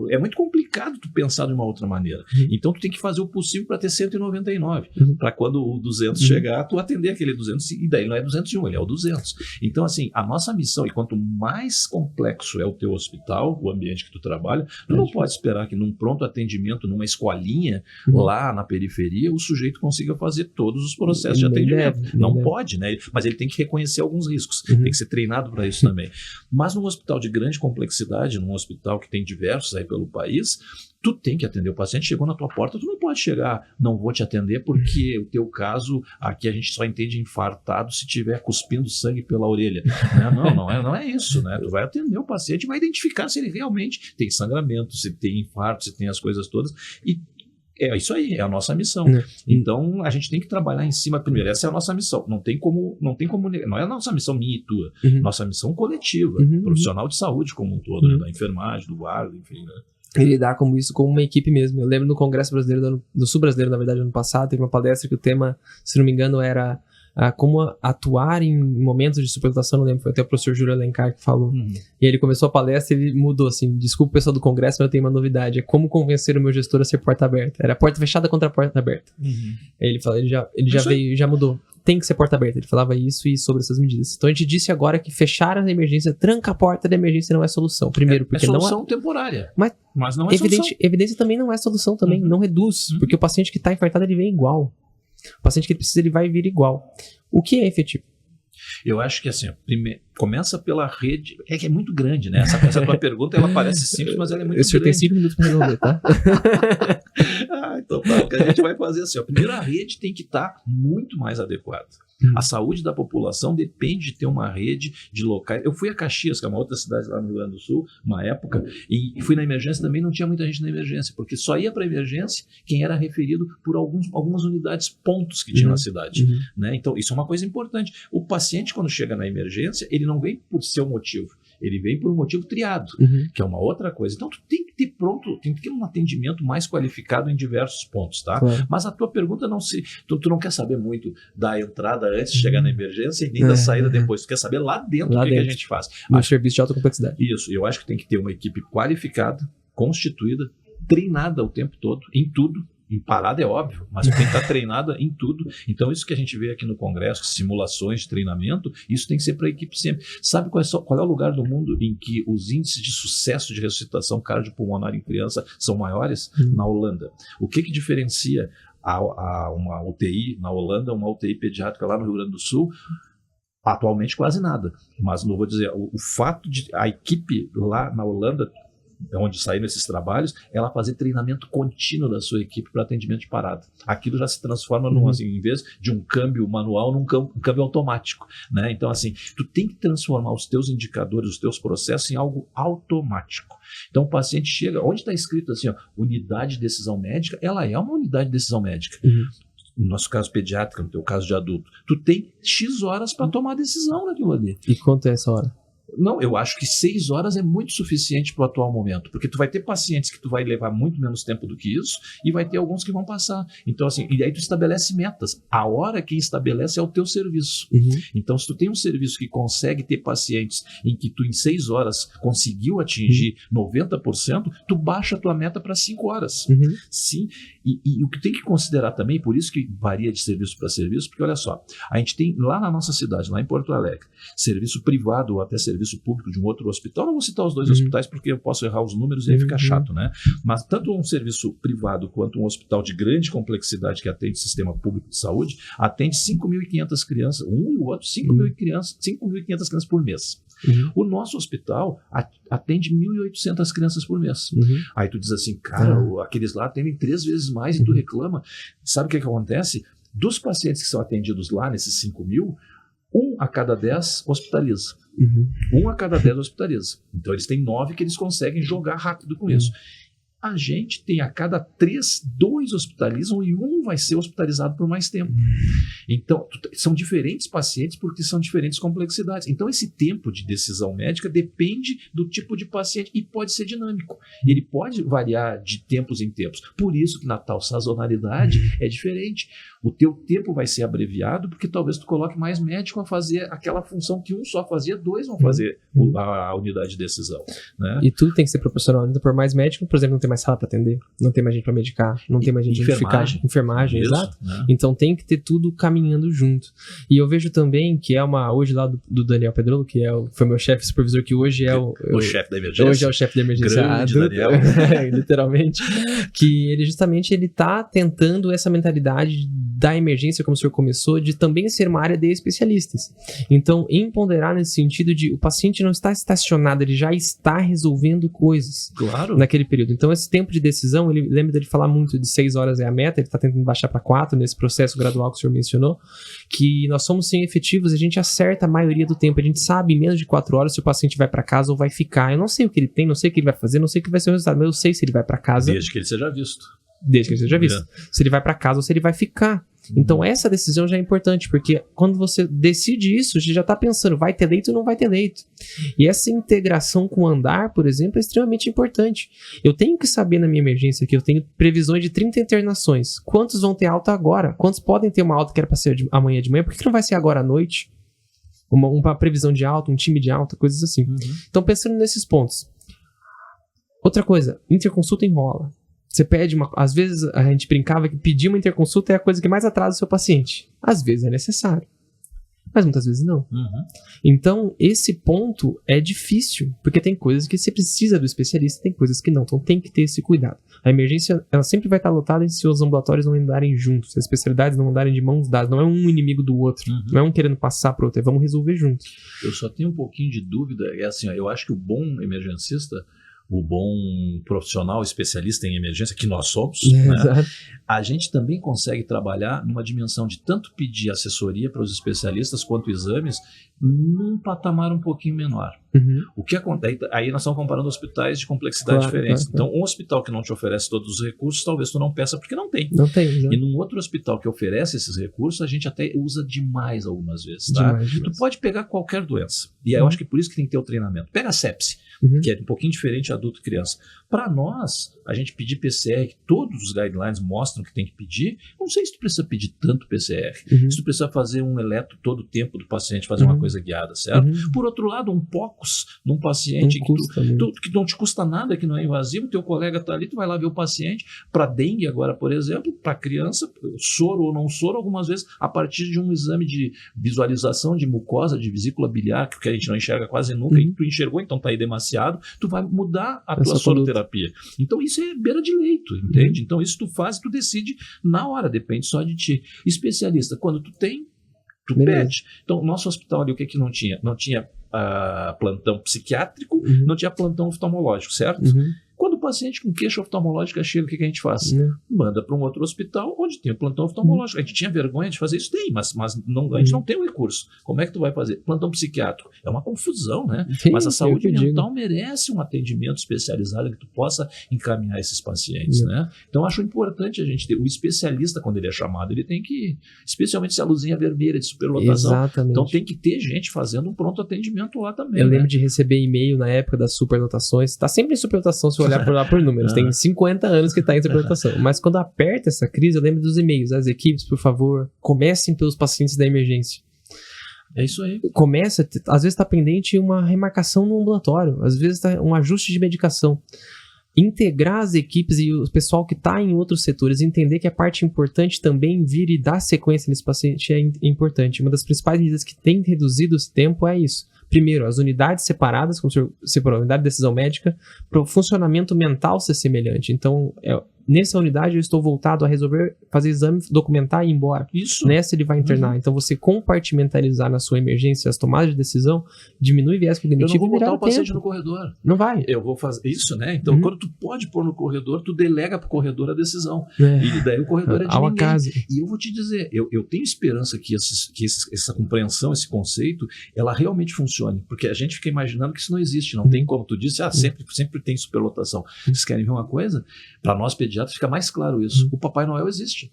É muito complicado tu pensar de uma outra maneira. Então, tu tem que fazer o possível para ter 199. Para quando o 200 chegar, tu atender aquele 200. E daí não é 201, ele é o 200. Então, assim, a nossa missão, e quanto mais complexo é o teu hospital, o ambiente que tu trabalha, tu não pode esperar que num pronto atendimento, numa escolinha lá na periferia, o sujeito consiga fazer todos os processos de atendimento. Não pode, né? Mas ele tem que reconhecer alguns riscos. Tem que ser treinado para isso também. Mas num hospital de grande complexidade, num hospital que tem diversos aí pelo país, tu tem que atender o paciente, chegou na tua porta, tu não pode chegar, não vou te atender porque o teu caso, aqui a gente só entende infartado se tiver cuspindo sangue pela orelha. Não é isso, né? Tu vai atender o paciente e vai identificar se ele realmente tem sangramento, se tem infarto, se tem as coisas todas, e é isso aí, é a nossa missão. Então, a gente tem que trabalhar em cima primeiro. Essa é a nossa missão. Não é a nossa missão minha e tua. Nossa missão coletiva, profissional de saúde como um todo, né? Da enfermagem, do guarda, enfim, né? E lidar com isso como uma equipe mesmo. Eu lembro no Congresso Brasileiro, do Sul Brasileiro, na verdade, ano passado, teve uma palestra que o tema, se não me engano, era como atuar em momentos de superlotação, não lembro, foi até o professor Júlio Alencar que falou. E ele começou a palestra e ele mudou, assim, desculpa o pessoal do Congresso, mas eu tenho uma novidade, é como convencer o meu gestor a ser porta aberta. Era porta fechada contra a porta aberta. Aí ele falou, ele já veio, já mudou. Tem que ser porta aberta. Ele falava isso e sobre essas medidas. Então a gente disse agora que fechar a emergência, tranca a porta da emergência não é solução. Primeiro, porque solução não temporária. Mas não é solução. Evidência também não é solução também, não reduz. Porque o paciente que está infartado, ele vem igual. O paciente que precisa, ele vai vir igual. O que é efetivo? Eu acho que assim, primeiro, começa pela rede. É que é muito grande, né? Essa tua pergunta, ela parece simples, mas ela é muito grande. O senhor tem 5 minutos para resolver, tá? Então tá. O que a gente vai fazer assim, primeiro a rede tem que estar muito mais adequada. A saúde da população depende de ter uma rede de locais. Eu fui a Caxias, que é uma outra cidade lá no Rio Grande do Sul, uma época, e fui na emergência, também não tinha muita gente na emergência, porque só ia para a emergência quem era referido por algumas unidades pontos que tinha na cidade. Né? Então, isso é uma coisa importante. O paciente, quando chega na emergência, ele não vem por seu motivo. Ele vem por um motivo triado, que é uma outra coisa. Então, tu tem que ter tem que ter um atendimento mais qualificado em diversos pontos, tá? Mas a tua pergunta não se... Tu não quer saber muito da entrada antes de chegar na emergência e nem da saída depois. Tu quer saber lá dentro o que a gente faz. No serviço de alta complexidade. Isso. Eu acho que tem que ter uma equipe qualificada, constituída, treinada o tempo todo, em tudo. Em parada é óbvio, mas tem que estar treinada em tudo. Então, isso que a gente vê aqui no Congresso, simulações de treinamento, isso tem que ser para a equipe sempre. Sabe qual é o lugar do mundo em que os índices de sucesso de ressuscitação cardiopulmonar em criança são maiores? Na Holanda. O que diferencia uma UTI na Holanda, uma UTI pediátrica lá no Rio Grande do Sul? Atualmente quase nada. Mas não vou dizer, o fato de a equipe lá na Holanda, onde saíram esses trabalhos, ela fazer treinamento contínuo da sua equipe para atendimento de parada. Aquilo já se transforma num, assim, em vez de um câmbio manual, num câmbio automático, né? Então, assim, tu tem que transformar os teus indicadores, os teus processos em algo automático. Então, o paciente chega, onde está escrito assim, ó, unidade de decisão médica, ela é uma unidade de decisão médica. No nosso caso pediátrico, no teu caso de adulto, tu tem X horas para tomar decisão naquilo ali. E quanto é essa hora? Não, eu acho que 6 horas é muito suficiente para o atual momento, porque tu vai ter pacientes que tu vai levar muito menos tempo do que isso e vai ter alguns que vão passar. Então, assim, e aí tu estabelece metas. A hora que estabelece é o teu serviço. Então, se tu tem um serviço que consegue ter pacientes em que tu em 6 horas conseguiu atingir 90%, tu baixa a tua meta para 5 horas. Sim, e o que tem que considerar também, por isso que varia de serviço para serviço, porque olha só, a gente tem lá na nossa cidade, lá em Porto Alegre, serviço privado ou até serviço público de um outro hospital. Não vou citar os dois hospitais porque eu posso errar os números e aí fica chato, né? Mas tanto um serviço privado quanto um hospital de grande complexidade que atende o sistema público de saúde, atende 5.500 crianças, um e o outro 5.500 crianças por mês. O nosso hospital atende 1.800 crianças por mês. Aí tu diz assim, cara, aqueles lá atendem 3 vezes mais e tu reclama. Sabe o que acontece? Dos pacientes que são atendidos lá, nesses 5.000, 1 a cada 10 hospitaliza. 1 a cada 10 hospitaliza. Então eles têm 9 que eles conseguem jogar rápido com isso. A gente tem a cada 3, 2 hospitalizam e um vai ser hospitalizado por mais tempo. Então, são diferentes pacientes porque são diferentes complexidades. Então, esse tempo de decisão médica depende do tipo de paciente e pode ser dinâmico. Ele pode variar de tempos em tempos. Por isso que na tal sazonalidade é diferente. O teu tempo vai ser abreviado porque talvez tu coloque mais médico a fazer aquela função que um só fazia, 2 vão fazer a unidade de decisão. Né? E tudo tem que ser proporcional. Por mais médico, por exemplo, não tem mais sala para atender, não tem mais gente para medicar, não tem mais gente para ficar. Enfermagem, isso, exato. Né? Então tem que ter tudo caminhando junto. E eu vejo também que hoje lá do Daniel Pedrolo, que foi meu chefe supervisor, que hoje é o chefe da emergência. Hoje é o chefe da emergência. Grande Daniel. Literalmente. Que ele justamente tá tentando essa mentalidade da emergência, como o senhor começou, de também ser uma área de especialistas. Então, empoderar nesse sentido de o paciente não está estacionado, ele já está resolvendo coisas. Claro. Naquele período. Então, esse tempo de decisão, ele lembra dele falar muito de 6 horas é a meta, ele está tentando baixar para 4 nesse processo gradual que o senhor mencionou, que nós somos sim efetivos, a gente acerta a maioria do tempo, a gente sabe em menos de 4 horas se o paciente vai para casa ou vai ficar. Eu não sei o que ele tem, não sei o que ele vai fazer, não sei o que vai ser o resultado, mas eu sei se ele vai para casa. Desde que ele seja visto. Desde que ele seja visto. Se ele vai para casa ou se ele vai ficar. Então essa decisão já é importante, porque quando você decide isso, você já está pensando, vai ter leito ou não vai ter leito. E essa integração com o andar, por exemplo, é extremamente importante. Eu tenho que saber na minha emergência que eu tenho previsões de 30 internações. Quantos vão ter alta agora? Quantos podem ter uma alta que era para ser amanhã de manhã? Por que não vai ser agora à noite? Uma previsão de alta, um time de alta, coisas assim. Então pensando nesses pontos. Outra coisa, interconsulta enrola. Você pede às vezes a gente brincava que pedir uma interconsulta é a coisa que mais atrasa o seu paciente. Às vezes é necessário, mas muitas vezes não. Então, esse ponto é difícil, porque tem coisas que você precisa do especialista, tem coisas que não. Então, tem que ter esse cuidado. A emergência, ela sempre vai estar lotada se os ambulatórios não andarem juntos, se as especialidades não andarem de mãos dadas. Não é um inimigo do outro, não é um querendo passar para o outro, é vamos resolver juntos. Eu só tenho um pouquinho de dúvida, assim, eu acho que o bom emergencista, o bom profissional especialista em emergência, que nós somos, né? A gente também consegue trabalhar numa dimensão de tanto pedir assessoria para os especialistas quanto exames num patamar um pouquinho menor. O que acontece? Aí nós estamos comparando hospitais de complexidade diferentes. Então, um hospital que não te oferece todos os recursos, talvez tu não peça porque não tem. Não tem, exato. E num outro hospital que oferece esses recursos, a gente até usa demais algumas vezes, tá? Demais. Tu pode pegar qualquer doença. E eu acho que por isso que tem que ter o treinamento. Pega a sepse, que é um pouquinho diferente de adulto e criança. Para nós, a gente pedir PCR, que todos os guidelines mostram que tem que pedir, não sei se tu precisa pedir tanto PCR. Se tu precisa fazer um eletro todo o tempo do paciente, fazer uma coisa guiada, certo? Por outro lado, um POCUS num paciente que não te custa nada, que não é invasivo, teu colega está ali, tu vai lá ver o paciente. Para dengue agora, por exemplo, para criança, soro ou não soro, algumas vezes, a partir de um exame de visualização de mucosa, de vesícula biliar, que a gente não enxerga quase nunca, e tu enxergou, então está aí demasiado, tu vai mudar a tua soroterapia. Então isso é beira de leito, entende? Então isso tu faz, tu decide na hora, depende só de ti. Especialista, quando tu tem, tu pede. Então, nosso hospital ali, o que não tinha? Não tinha plantão psiquiátrico, não tinha plantão oftalmológico, certo? Quando o paciente com queixa oftalmológica chega, o que a gente faz? Manda para um outro hospital onde tem o plantão oftalmológico. A gente tinha vergonha de fazer isso? Tem, mas não, a gente não tem o recurso. Como é que tu vai fazer? Plantão psiquiátrico. É uma confusão, né? Sim, mas a saúde mental merece um atendimento especializado que tu possa encaminhar esses pacientes, né? Então, acho importante a gente ter o especialista, quando ele é chamado, ele tem que, especialmente se a luzinha vermelha de superlotação. Exatamente. Então, tem que ter gente fazendo um pronto atendimento lá também. Eu lembro de receber e-mail na época das superlotações. Está sempre em superlotação, se eu olhar por números. Tem 50 anos que está em superlotação. Mas quando aperta essa crise, eu lembro dos e-mails. As equipes, por favor, comecem pelos pacientes da emergência. É isso aí. Começa, às vezes está pendente uma remarcação no ambulatório. Às vezes está um ajuste de medicação. Integrar as equipes e o pessoal que está em outros setores, entender que a parte importante também vir e dar sequência nesse paciente é importante. Uma das principais medidas que tem reduzido esse tempo é isso. Primeiro, as unidades separadas, como o senhor separou, a unidade de decisão médica, para o funcionamento mental ser semelhante. Então, nessa unidade eu estou voltado a resolver, fazer exame, documentar e ir embora. Isso. Nessa ele vai internar. Então, você compartimentalizar na sua emergência as tomadas de decisão, diminui viés cognitivo. Eu não vou botar o paciente no corredor. Não vai. Eu vou fazer isso, né? Então, quando tu pode pôr no corredor, tu delega pro corredor a decisão. E daí o corredor é de ninguém. Casa. E eu vou te dizer, eu tenho esperança que essa compreensão, esse conceito, ela realmente funcione funcione, porque a gente fica imaginando que isso não existe, não tem como. Tu disse, sempre tem superlotação. Vocês querem ver uma coisa? Para nós pediatras fica mais claro isso. O Papai Noel existe.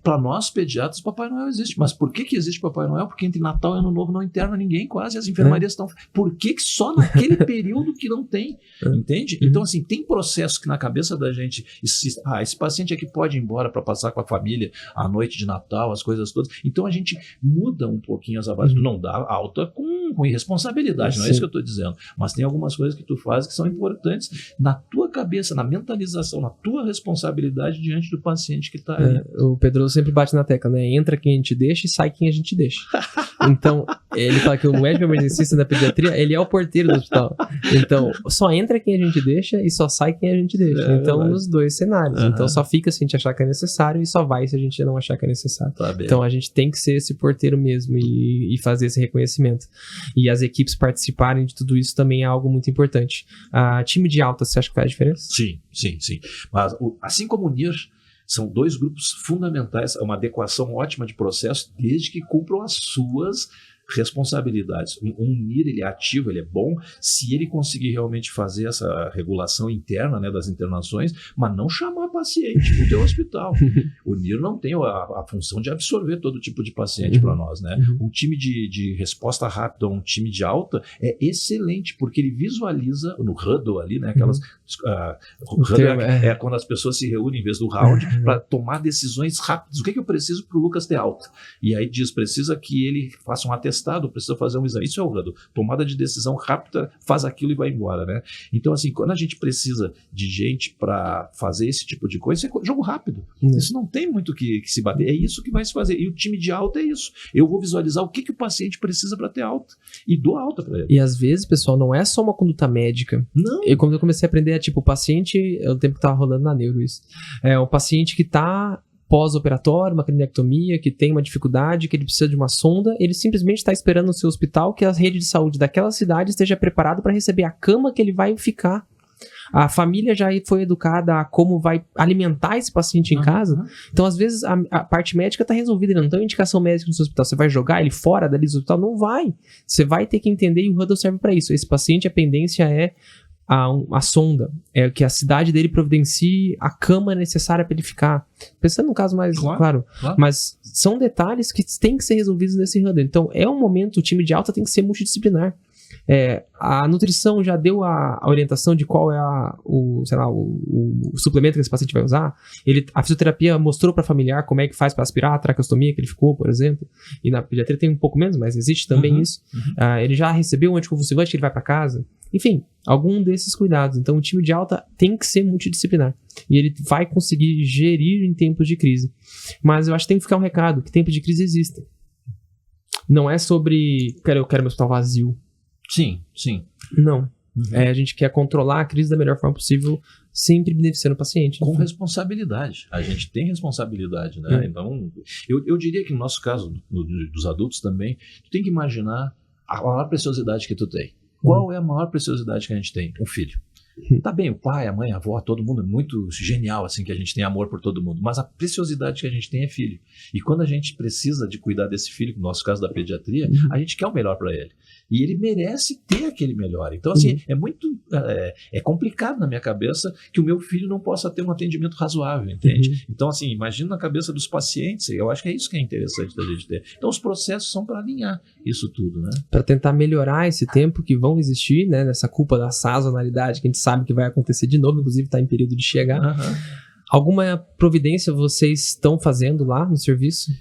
Para nós pediatras, o Papai Noel existe. Mas por que existe o Papai Noel? Porque entre Natal e Ano Novo não interna ninguém quase, as enfermarias estão... Por que só naquele período que não tem? Entende? Então, assim, tem processos que na cabeça da gente, esse paciente aqui pode ir embora para passar com a família a noite de Natal, as coisas todas. Então a gente muda um pouquinho as abordagens. Não dá alta com irresponsabilidade, não é isso que eu estou dizendo. Mas tem algumas coisas que tu faz que são importantes na tua cabeça, na mentalização, na tua responsabilidade diante do paciente que está ali. O Pedro sempre bate na tecla, né? Entra quem a gente deixa e sai quem a gente deixa. Então, ele fala que o médico emergencista da pediatria, ele é o porteiro do hospital. Então, só entra quem a gente deixa e só sai quem a gente deixa. Então, nos dois cenários. Então, só fica se a gente achar que é necessário e só vai se a gente não achar que é necessário. Tá bem. Então, a gente tem que ser esse porteiro mesmo e fazer esse reconhecimento. E as equipes participarem de tudo isso também é algo muito importante. Time de alta, você acha que faz diferença? Sim. Mas, assim como o NIR, são dois grupos fundamentais, é uma adequação ótima de processo, desde que cumpram as suas responsabilidades. Um NIR, ele é ativo, ele é bom, se ele conseguir realmente fazer essa regulação interna, né, das internações, mas não chamar paciente para o teu hospital. O NIR não tem a função de absorver todo tipo de paciente para nós, né? Um time de resposta rápida, um time de alta é excelente, porque ele visualiza no huddle ali, né, aquelas huddle é quando as pessoas se reúnem em vez do round para tomar decisões rápidas. O que eu preciso para o Lucas ter alta? E aí diz, precisa que ele faça um atestado, precisa fazer um exame. Isso é o huddle. Tomada de decisão rápida, faz aquilo e vai embora, né? Então, assim, quando a gente precisa de gente para fazer esse tipo de coisa, isso é jogo rápido. Isso não tem muito que se bater. É isso que vai se fazer. E o time de alta é isso. Eu vou visualizar o que o paciente precisa para ter alta e dou alta para ele. E às vezes, pessoal, não é só uma conduta médica. Não. Quando eu comecei a aprender, tipo, o paciente, é o tempo que tava rolando na neuro isso. É o paciente que tá pós-operatório, uma cranectomia, que tem uma dificuldade, que ele precisa de uma sonda, ele simplesmente está esperando no seu hospital que a rede de saúde daquela cidade esteja preparada para receber a cama que ele vai ficar. A família já foi educada a como vai alimentar esse paciente em casa. Então, às vezes, a parte médica está resolvida. Ele não tem indicação médica no seu hospital. Você vai jogar ele fora dali do hospital? Não vai. Você vai ter que entender e o huddle serve para isso. Esse paciente, a pendência é a sonda, é que a cidade dele providencie a cama necessária para ele ficar. Pensando no caso mais claro. Mas são detalhes que têm que ser resolvidos nesse huddle. Então, é um momento, o time de alta tem que ser multidisciplinar. A nutrição já deu a orientação de qual é o suplemento que esse paciente vai usar. A fisioterapia mostrou para familiar como é que faz para aspirar a traqueostomia que ele ficou, por exemplo. E na pediatria tem um pouco menos, mas existe também isso. Ele já recebeu um anticonvulsivante que ele vai para casa. Enfim, algum desses cuidados. Então, o time de alta tem que ser multidisciplinar. E ele vai conseguir gerir em tempos de crise. Mas eu acho que tem que ficar um recado, que tempos de crise existem. Não é sobre, eu quero meu hospital vazio. Sim. Não. A gente quer controlar a crise da melhor forma possível, sempre beneficiando o paciente. Com responsabilidade. A gente tem responsabilidade, né? Então, eu diria que no nosso caso, dos adultos também, tu tem que imaginar a maior preciosidade que tu tem. Qual é a maior preciosidade que a gente tem? Um filho. Tá bem, o pai, a mãe, a avó, todo mundo é muito genial, assim, que a gente tem amor por todo mundo, mas a preciosidade que a gente tem é filho. E quando a gente precisa de cuidar desse filho, no nosso caso da pediatria, a gente quer o melhor para ele. E ele merece ter aquele melhor. Então, assim, é complicado na minha cabeça que o meu filho não possa ter um atendimento razoável, entende? Então, assim, imagina na cabeça dos pacientes, eu acho que é isso que é interessante da gente ter. Então, os processos são para alinhar isso tudo, né? Para tentar melhorar esse tempo que vão existir, né, nessa culpa da sazonalidade, que a gente sabe que vai acontecer de novo, inclusive está em período de chegar. Alguma providência vocês estão fazendo lá no serviço?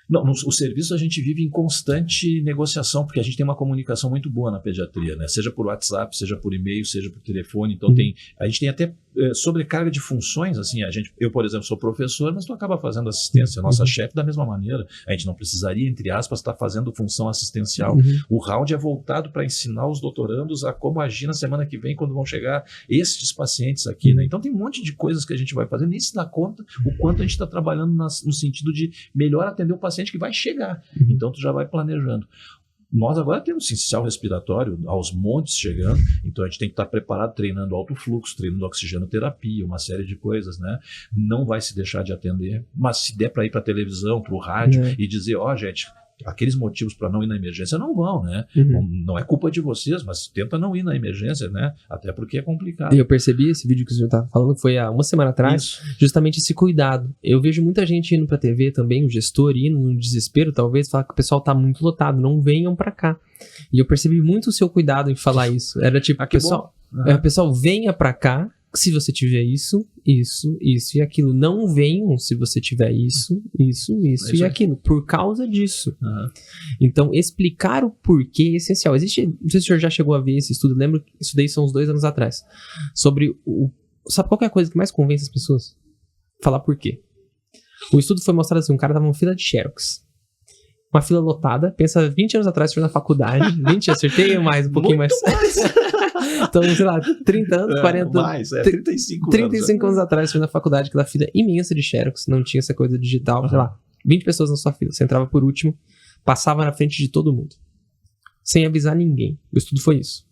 Não, o serviço a gente vive em constante negociação, porque a gente tem uma comunicação muito boa na pediatria, né? Seja por WhatsApp, seja por e-mail, seja por telefone. Então a gente tem até sobrecarga de funções, assim, eu, por exemplo, sou professor, mas tu acaba fazendo assistência. A nossa chefe, da mesma maneira, a gente não precisaria, entre aspas, estar fazendo função assistencial. O round é voltado para ensinar os doutorandos a como agir na semana que vem, quando vão chegar estes pacientes aqui, né? Então tem um monte de coisas que a gente vai fazendo, nem se dá conta o quanto a gente está trabalhando no sentido de melhor atender o paciente que vai chegar. Então tu já vai planejando. Nós agora temos essencial respiratório aos montes chegando, então a gente tem que estar preparado, treinando alto fluxo, treinando oxigenoterapia, uma série de coisas, né? Não vai se deixar de atender, mas se der para ir para a televisão, para o rádio e dizer, gente, aqueles motivos para não ir na emergência não vão, né? Não é culpa de vocês, mas tenta não ir na emergência, né? Até porque é complicado. E eu percebi, esse vídeo que o senhor estava falando foi há uma semana atrás, justamente esse cuidado. Eu vejo muita gente indo pra TV também, o gestor indo no desespero, talvez, falar que o pessoal tá muito lotado, não venham pra cá. E eu percebi muito o seu cuidado em falar isso. Era tipo, pessoal, venha pra cá, se você tiver isso e aquilo. Não venham se você tiver isso e aquilo. Por causa disso. Então, explicar o porquê é essencial. Existe, não sei se o senhor já chegou a ver esse estudo, lembro que isso daí são uns 2 anos atrás. Sobre sabe qual que é a coisa que mais convence as pessoas? Falar por quê. O estudo foi mostrado assim, um cara tava numa fila de Xerox. Uma fila lotada, pensa 20 anos atrás, foi na faculdade. 20, acertei mais, um pouquinho mais. Então, sei lá, 30 anos, 40... Mais, 35 anos atrás, foi na faculdade, aquela fila imensa de Xerox, não tinha essa coisa digital, sei lá, 20 pessoas na sua fila, você entrava por último, passava na frente de todo mundo, sem avisar ninguém. O estudo foi isso.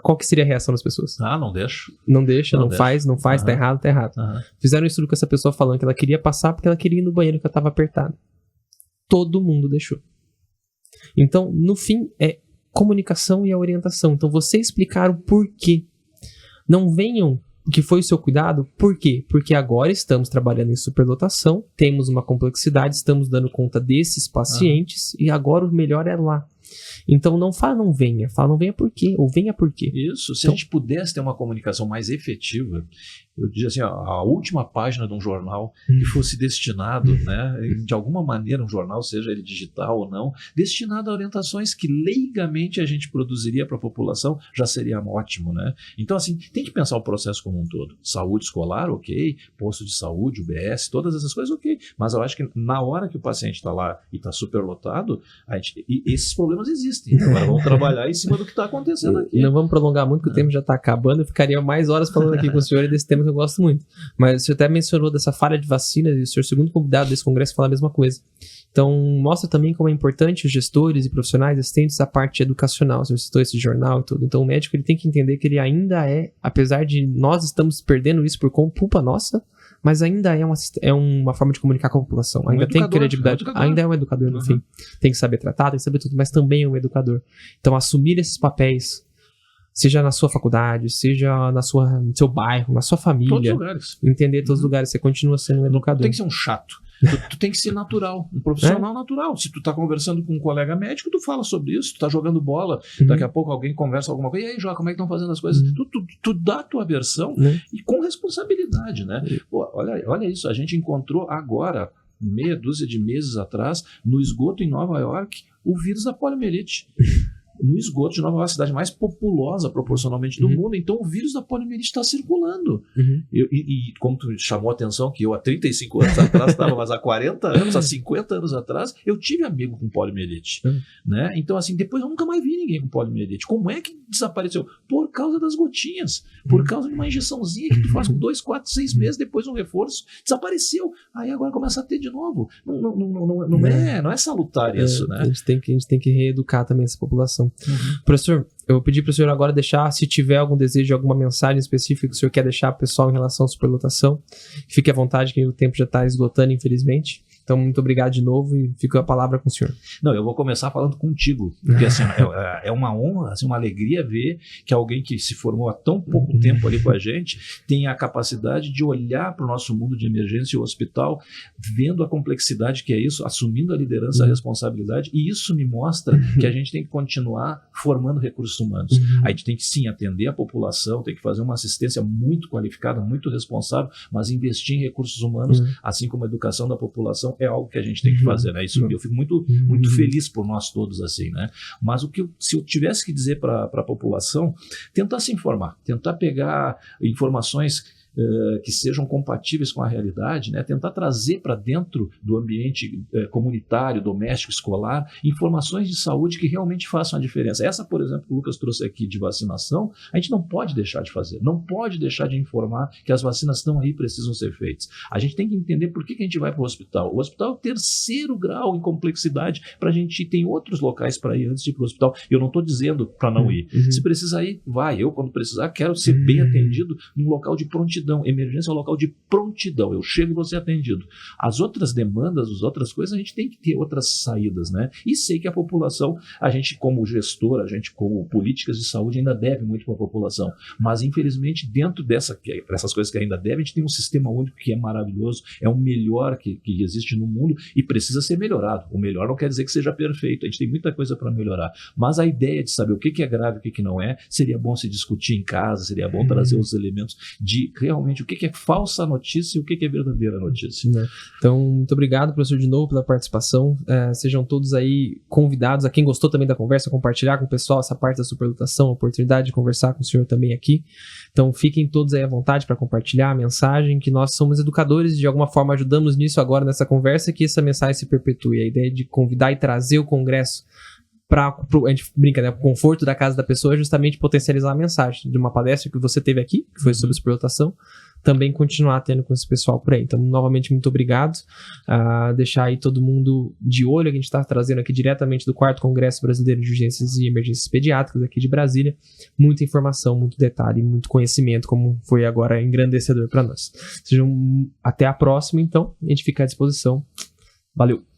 Qual que seria a reação das pessoas? Não deixa. Não deixa, não faz, tá errado, tá errado. Fizeram um estudo com essa pessoa falando que ela queria passar porque ela queria ir no banheiro que ela tava apertada. Todo mundo deixou. Então, no fim, é comunicação e a orientação. Então, você explicar o porquê. Não venham o que foi o seu cuidado. Por quê? Porque agora estamos trabalhando em superlotação, temos uma complexidade, estamos dando conta desses pacientes e agora o melhor é lá. Então não fala não venha por quê, ou venha por quê. Isso, se a gente pudesse ter uma comunicação mais efetiva, eu diria assim, a última página de um jornal que fosse destinado, né, de alguma maneira um jornal, seja ele digital ou não, destinado a orientações que leigamente a gente produziria para a população, já seria ótimo, né? Então assim, tem que pensar o processo como um todo. Saúde escolar, ok, posto de saúde, UBS, todas essas coisas, ok, mas eu acho que na hora que o paciente está lá e está superlotado, esses problemas existem. Agora vamos trabalhar em cima do que está acontecendo aqui. Não vamos prolongar muito, porque o tempo já está acabando. Eu ficaria mais horas falando aqui com o senhor desse tema que eu gosto muito. Mas o senhor até mencionou dessa falha de vacina, e o senhor, segundo convidado desse congresso, fala a mesma coisa. Então, mostra também como é importante os gestores e profissionais assistentes a parte educacional. O senhor citou esse jornal e tudo. Então, o médico ele tem que entender que ele ainda apesar de nós estamos perdendo isso por culpa nossa, mas ainda é uma forma de comunicar com a população. Ainda tem credibilidade. Ainda é um educador, no fim. Tem que saber tratar, tem que saber tudo, mas também é um educador. Então, assumir esses papéis, seja na sua faculdade, seja no seu bairro, na sua família. Todos os lugares. Entender todos os lugares. Você continua sendo um educador. Tem que ser um chato. Tu tem que ser natural, um profissional natural. Se tu tá conversando com um colega médico, tu fala sobre isso, tu tá jogando bola, daqui a pouco alguém conversa alguma coisa, e aí, Jó, como é que estão fazendo as coisas? Tu dá a tua versão e com responsabilidade, né? Pô, olha isso, a gente encontrou agora, meia dúzia de meses atrás, no esgoto em Nova York, o vírus da poliomielite. No esgoto de Nova York, a cidade mais populosa proporcionalmente do mundo, então o vírus da poliomielite está circulando. E como tu chamou a atenção que eu há 35 anos atrás estava, mas há 40 anos, há 50 anos atrás, eu tive amigo com poliomielite. Né? Então assim, depois eu nunca mais vi ninguém com poliomielite. Como é que desapareceu? Por causa das gotinhas, por causa de uma injeçãozinha que tu faz com 2, 4, 6 meses, depois um reforço, desapareceu. Aí agora começa a ter de novo. Não é salutar isso, né? A gente tem que reeducar também essa população. Professor, eu vou pedir para o senhor agora deixar, se tiver algum desejo, alguma mensagem específica que o senhor quer deixar para o pessoal em relação à superlotação, fique à vontade, que o tempo já está esgotando, infelizmente. Então, muito obrigado de novo e fica a palavra com o senhor. Não, eu vou começar falando contigo, porque assim, é uma honra, assim, uma alegria ver que alguém que se formou há tão pouco tempo ali com a gente tem a capacidade de olhar para o nosso mundo de emergência e o hospital, vendo a complexidade que é isso, assumindo a liderança, a responsabilidade, e isso me mostra que a gente tem que continuar formando recursos humanos. A gente tem que sim atender a população, tem que fazer uma assistência muito qualificada, muito responsável, mas investir em recursos humanos, assim como a educação da população, é algo que a gente tem que fazer, né? Isso eu fico muito feliz por nós todos, assim, né? Mas se eu tivesse que dizer para a população, tentar se informar, tentar pegar informações que sejam compatíveis com a realidade, né? Tentar trazer para dentro do ambiente comunitário, doméstico, escolar, informações de saúde que realmente façam a diferença. Essa, por exemplo, que o Lucas trouxe aqui de vacinação, a gente não pode deixar de fazer, não pode deixar de informar que as vacinas estão aí, precisam ser feitas. A gente tem que entender por que a gente vai para o hospital. O hospital é o 3º grau em complexidade, para a gente ir, tem outros locais para ir antes de ir para o hospital. Eu não estou dizendo para não ir. Se precisar ir, vai. Eu, quando precisar, quero ser bem atendido num local de prontidão prontidão. Emergência é um local de prontidão. Eu chego e vou ser atendido. As outras demandas, as outras coisas, a gente tem que ter outras saídas, né? E sei que a população, a gente como gestor, a gente como políticas de saúde ainda deve muito para a população. Mas, infelizmente, dentro dessas coisas que ainda deve, a gente tem um sistema único que é maravilhoso, é o melhor que existe no mundo e precisa ser melhorado. O melhor não quer dizer que seja perfeito. A gente tem muita coisa para melhorar. Mas a ideia de saber o que é grave e o que não é, seria bom se discutir em casa, seria bom trazer os elementos de realmente o que é falsa notícia e o que é verdadeira notícia. Então, muito obrigado, professor, de novo pela participação. Sejam todos aí convidados, a quem gostou também da conversa, compartilhar com o pessoal essa parte da superlotação, a oportunidade de conversar com o senhor também aqui. Então, fiquem todos aí à vontade para compartilhar a mensagem, que nós somos educadores, de alguma forma ajudamos nisso agora nessa conversa, que essa mensagem se perpetue. A ideia de convidar e trazer o congresso a gente brinca, né? O conforto da casa da pessoa é justamente potencializar a mensagem de uma palestra que você teve aqui, que foi sobre superlotação, também continuar tendo com esse pessoal por aí. Então, novamente, muito obrigado. Deixar aí todo mundo de olho, que a gente está trazendo aqui diretamente do 4º Congresso Brasileiro de Urgências e Emergências Pediátricas aqui de Brasília. Muita informação, muito detalhe, muito conhecimento, como foi agora engrandecedor para nós. Até a próxima, então. A gente fica à disposição. Valeu!